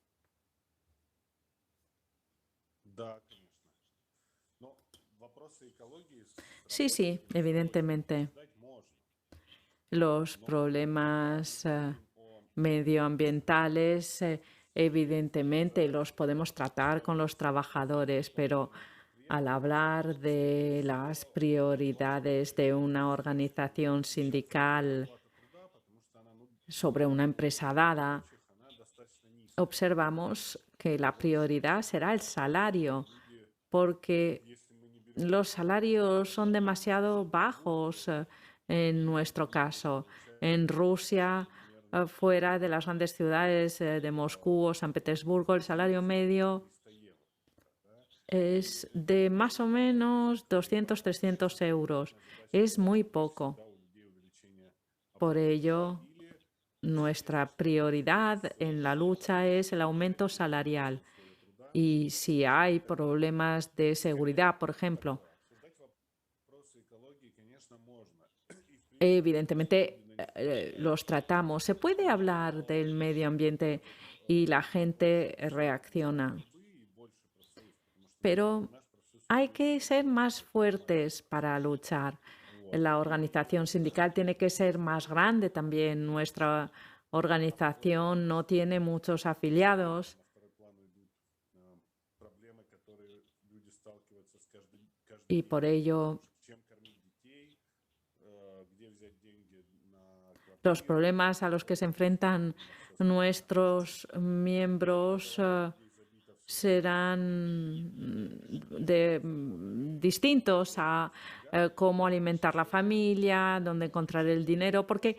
S2: Sí, sí, evidentemente. Los problemas medioambientales, evidentemente, los podemos tratar con los trabajadores, pero al hablar de las prioridades de una organización sindical sobre una empresa dada, observamos que la prioridad será el salario, porque los salarios son demasiado bajos en nuestro caso. En Rusia, fuera de las grandes ciudades de Moscú o San Petersburgo, el salario medio es de más o menos 200, 300 euros. Es muy poco. Por ello, nuestra prioridad en la lucha es el aumento salarial. Y si hay problemas de seguridad, por ejemplo, evidentemente los tratamos. Se puede hablar del medio ambiente y la gente reacciona, pero hay que ser más fuertes para luchar. La organización sindical tiene que ser más grande también. Nuestra organización no tiene muchos afiliados. Y por ello, los problemas a los que se enfrentan nuestros miembros serán distintos a cómo alimentar la familia, dónde encontrar el dinero, porque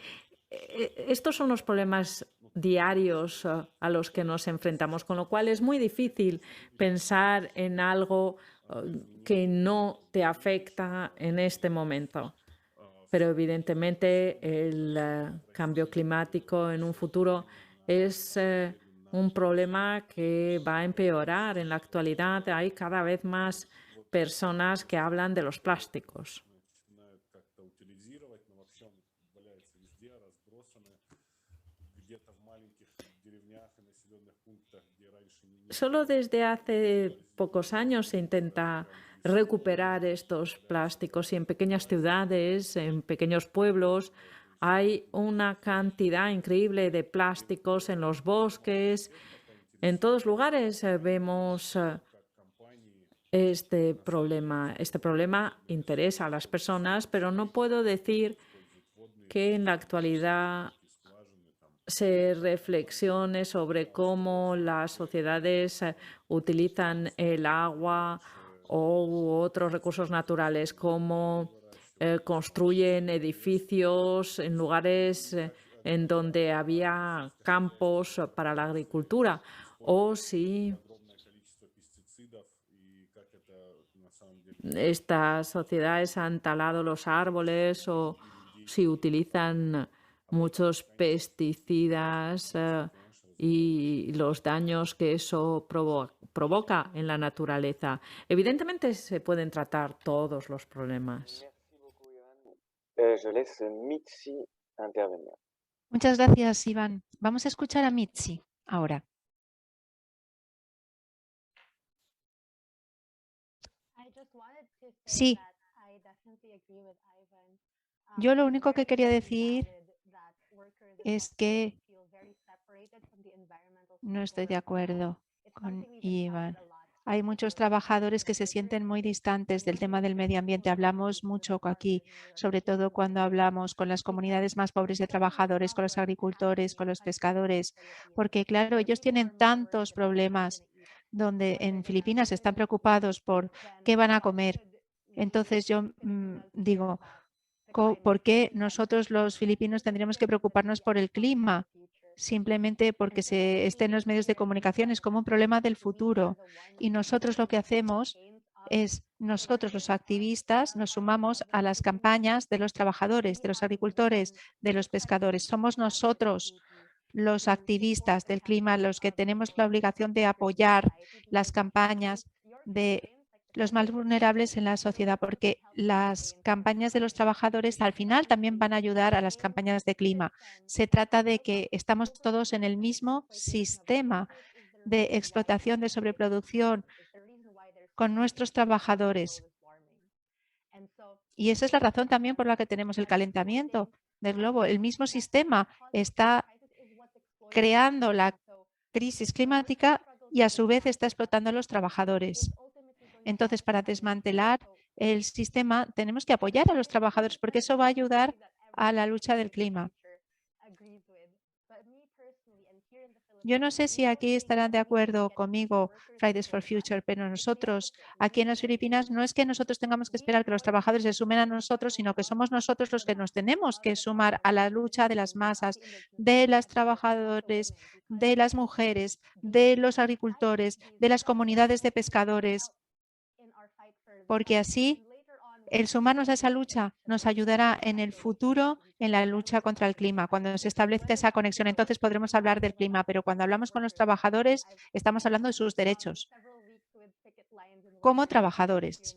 S2: estos son los problemas diarios a los que nos enfrentamos, con lo cual es muy difícil pensar en algo que no te afecta en este momento. Pero evidentemente el cambio climático en un futuro es un problema que va a empeorar. En la actualidad hay cada vez más personas que hablan de los plásticos. Solo desde hace pocos años se intenta recuperar estos plásticos y en pequeñas ciudades, en pequeños pueblos, hay una cantidad increíble de plásticos en los bosques. En todos lugares vemos este problema. Este problema interesa a las personas, pero no puedo decir que en la actualidad se reflexione sobre cómo las sociedades utilizan el agua u otros recursos naturales, cómo construyen edificios en lugares en donde había campos para la agricultura, o si estas sociedades han talado los árboles o si utilizan muchos pesticidas y los daños que eso provoca en la naturaleza. Evidentemente se pueden tratar todos los problemas.
S3: Je laisse Mitzi intervenir.
S4: Muchas gracias, Iván. Vamos a escuchar a Mitzi ahora. Sí, yo lo único que quería decir es que no estoy de acuerdo con Iván. Hay muchos trabajadores que se sienten muy distantes del tema del medio ambiente. Hablamos mucho aquí, sobre todo cuando hablamos con las comunidades más pobres de trabajadores, con los agricultores, con los pescadores, porque claro, ellos tienen tantos problemas donde en Filipinas están preocupados por qué van a comer. Entonces yo digo, ¿por qué nosotros los filipinos tendríamos que preocuparnos por el clima? Simplemente porque se esté en los medios de comunicación es como un problema del futuro. Y nosotros lo que hacemos es, nosotros los activistas nos sumamos a las campañas de los trabajadores, de los agricultores, de los pescadores. Somos nosotros los activistas del clima los que tenemos la obligación de apoyar las campañas de los más vulnerables en la sociedad, porque las campañas de los trabajadores al final también van a ayudar a las campañas de clima. Se trata de que estamos todos en el mismo sistema de explotación, de sobreproducción con nuestros trabajadores. Y esa es la razón también por la que tenemos el calentamiento del globo. El mismo sistema está creando la crisis climática y a su vez está explotando a los trabajadores. Entonces, para desmantelar el sistema, tenemos que apoyar a los trabajadores porque eso va a ayudar a la lucha del clima. Yo no sé si aquí estarán de acuerdo conmigo, Fridays for Future, pero nosotros aquí en las Filipinas no es que nosotros tengamos que esperar que los trabajadores se sumen a nosotros, sino que somos nosotros los que nos tenemos que sumar a la lucha de las masas, de los trabajadores, de las mujeres, de los agricultores, de las comunidades de pescadores, porque así el sumarnos a esa lucha nos ayudará en el futuro en la lucha contra el clima. Cuando se establezca esa conexión, entonces podremos hablar del clima, pero cuando hablamos con los trabajadores, estamos hablando de sus derechos como trabajadores.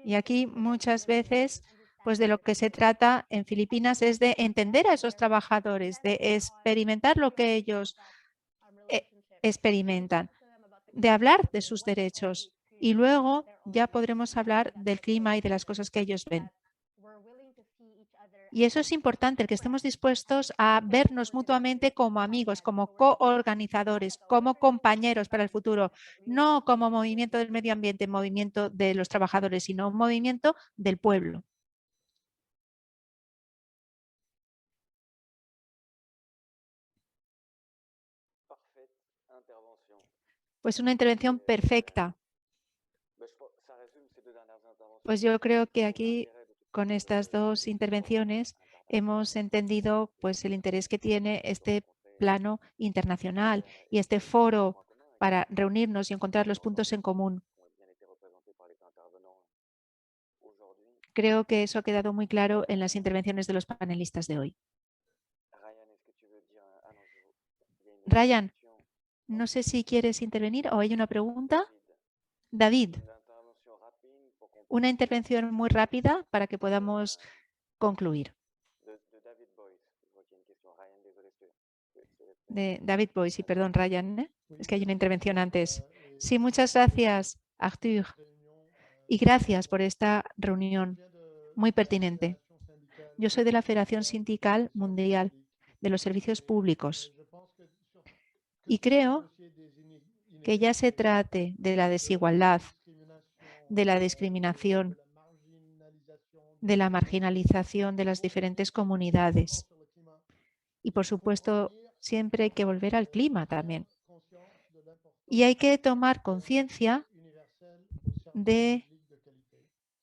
S4: Y aquí muchas veces, pues de lo que se trata en Filipinas es de entender a esos trabajadores, de experimentar lo que ellos experimentan, de hablar de sus derechos. Y luego ya podremos hablar del clima y de las cosas que ellos ven. Y eso es importante, el que estemos dispuestos a vernos mutuamente como amigos, como coorganizadores, como compañeros para el futuro, no como movimiento del medio ambiente, movimiento de los trabajadores, sino un movimiento del pueblo. Pues una intervención perfecta. Pues yo creo que aquí, con estas dos intervenciones, hemos entendido pues, el interés que tiene este plano internacional y este foro para reunirnos y encontrar los puntos en común. Creo que eso ha quedado muy claro en las intervenciones de los panelistas de hoy. Ryan, no sé si quieres intervenir o hay una pregunta. David, una intervención muy rápida para que podamos concluir. De David Boyce, y perdón, Ryan, ¿eh? Es que hay una intervención antes. Sí, muchas gracias, Arthur. Y gracias por esta reunión muy pertinente. Yo soy de la Federación Sindical Mundial de los Servicios Públicos y creo que ya se trate de la desigualdad, de la discriminación, de la marginalización de las diferentes comunidades. Y, por supuesto, siempre hay que volver al clima también. Y hay que tomar conciencia de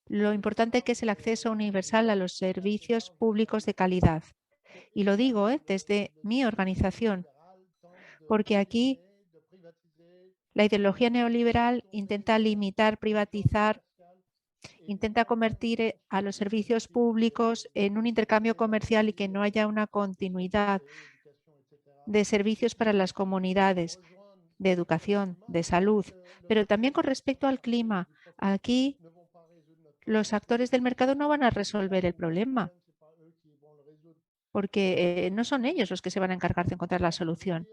S4: lo importante que es el acceso universal a los servicios públicos de calidad. Y lo digo desde mi organización, porque aquí la ideología neoliberal intenta limitar, privatizar, intenta convertir a los servicios públicos en un intercambio comercial y que no haya una continuidad de servicios para las comunidades, de educación, de salud, pero también con respecto al clima. Aquí los actores del mercado no van a resolver el problema, porque no son ellos los que se van a encargar de encontrar la solución.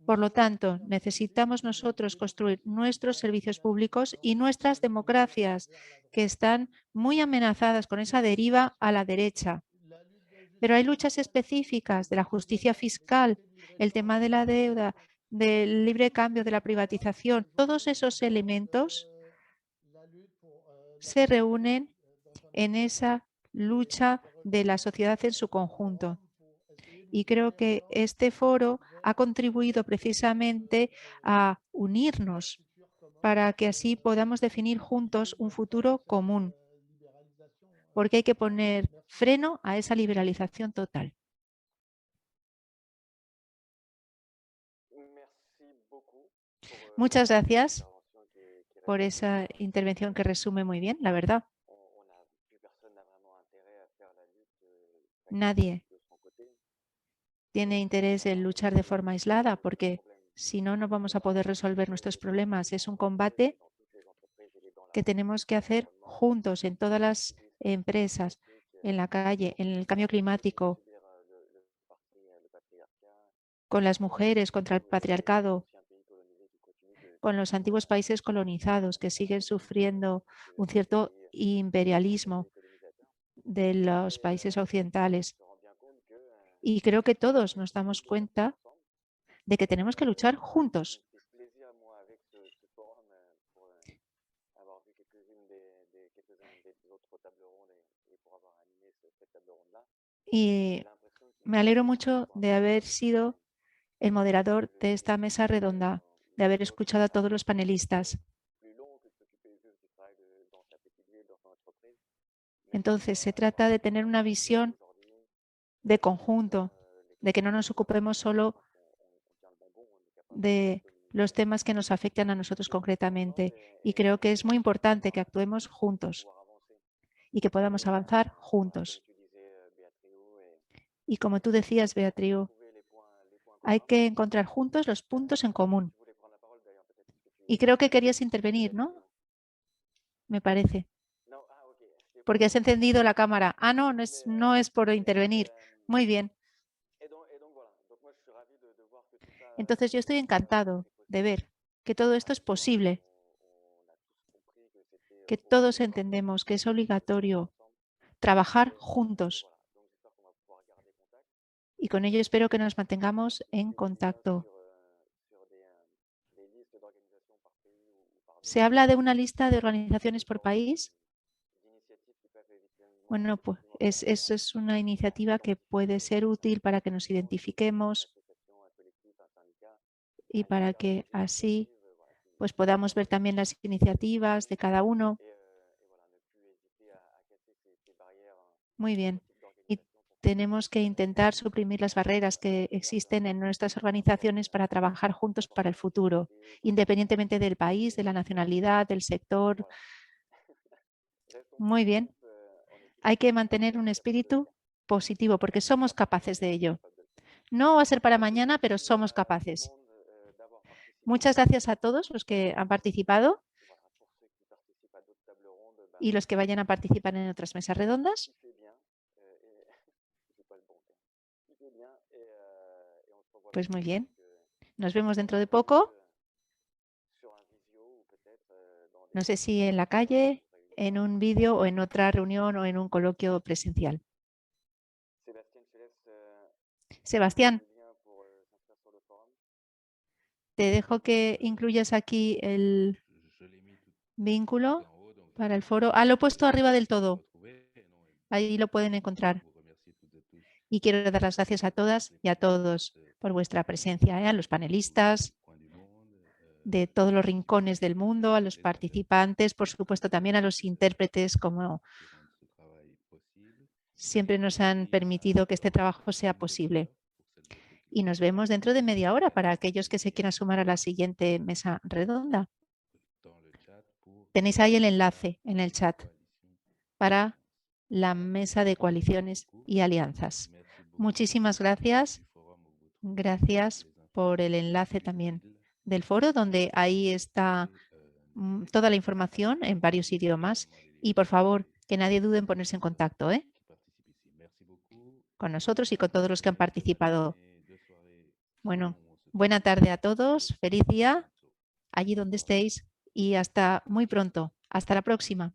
S4: Por lo tanto, necesitamos nosotros construir nuestros servicios públicos y nuestras democracias, que están muy amenazadas con esa deriva a la derecha. Pero hay luchas específicas de la justicia fiscal, el tema de la deuda, del libre cambio, de la privatización. Todos esos elementos se reúnen en esa lucha de la sociedad en su conjunto. Y creo que este foro ha contribuido precisamente a unirnos para que así podamos definir juntos un futuro común, porque hay que poner freno a esa liberalización total. Muchas gracias por esa intervención que resume muy bien, la verdad. Nadie tiene interés en luchar de forma aislada porque si no, no vamos a poder resolver nuestros problemas. Es un combate que tenemos que hacer juntos en todas las empresas, en la calle, en el cambio climático, con las mujeres, contra el patriarcado, con los antiguos países colonizados que siguen sufriendo un cierto imperialismo de los países occidentales. Y creo que todos nos damos cuenta de que tenemos que luchar juntos. Y me alegro mucho de haber sido el moderador de esta mesa redonda, de haber escuchado a todos los panelistas. Entonces, se trata de tener una visión de conjunto, de que no nos ocupemos solo de los temas que nos afectan a nosotros concretamente. Y creo que es muy importante que actuemos juntos y que podamos avanzar juntos. Y como tú decías, Beatriz, hay que encontrar juntos los puntos en común. Y creo que querías intervenir, ¿no? Me parece. Porque has encendido la cámara. Ah, no, no es por intervenir. Muy bien. Entonces yo estoy encantado de ver que todo esto es posible, que todos entendemos que es obligatorio trabajar juntos. Y con ello espero que nos mantengamos en contacto. ¿Se habla de una lista de organizaciones por país? Bueno, pues eso es una iniciativa que puede ser útil para que nos identifiquemos y para que así pues podamos ver también las iniciativas de cada uno. Muy bien. Y tenemos que intentar suprimir las barreras que existen en nuestras organizaciones para trabajar juntos para el futuro, independientemente del país, de la nacionalidad, del sector. Muy bien. Hay que mantener un espíritu positivo porque somos capaces de ello. No va a ser para mañana, pero somos capaces. Muchas gracias a todos los que han participado y los que vayan a participar en otras mesas redondas. Pues muy bien. Nos vemos dentro de poco. No sé si en la calle, en un vídeo o en otra reunión o en un coloquio presencial. Sebastián, te dejo que incluyas aquí el vínculo para el foro. Ah, lo he puesto arriba del todo. Ahí lo pueden encontrar. Y quiero dar las gracias a todas y a todos por vuestra presencia, a los panelistas de todos los rincones del mundo, a los participantes, por supuesto también a los intérpretes, como siempre nos han permitido que este trabajo sea posible. Y nos vemos dentro de media hora para aquellos que se quieran sumar a la siguiente mesa redonda. Tenéis ahí el enlace en el chat para la mesa de coaliciones y alianzas. Muchísimas gracias. Gracias por el enlace también del foro, donde ahí está toda la información en varios idiomas. Y por favor, que nadie dude en ponerse en contacto con nosotros y con todos los que han participado. Bueno, buena tarde a todos, feliz día allí donde estéis y hasta muy pronto. Hasta la próxima.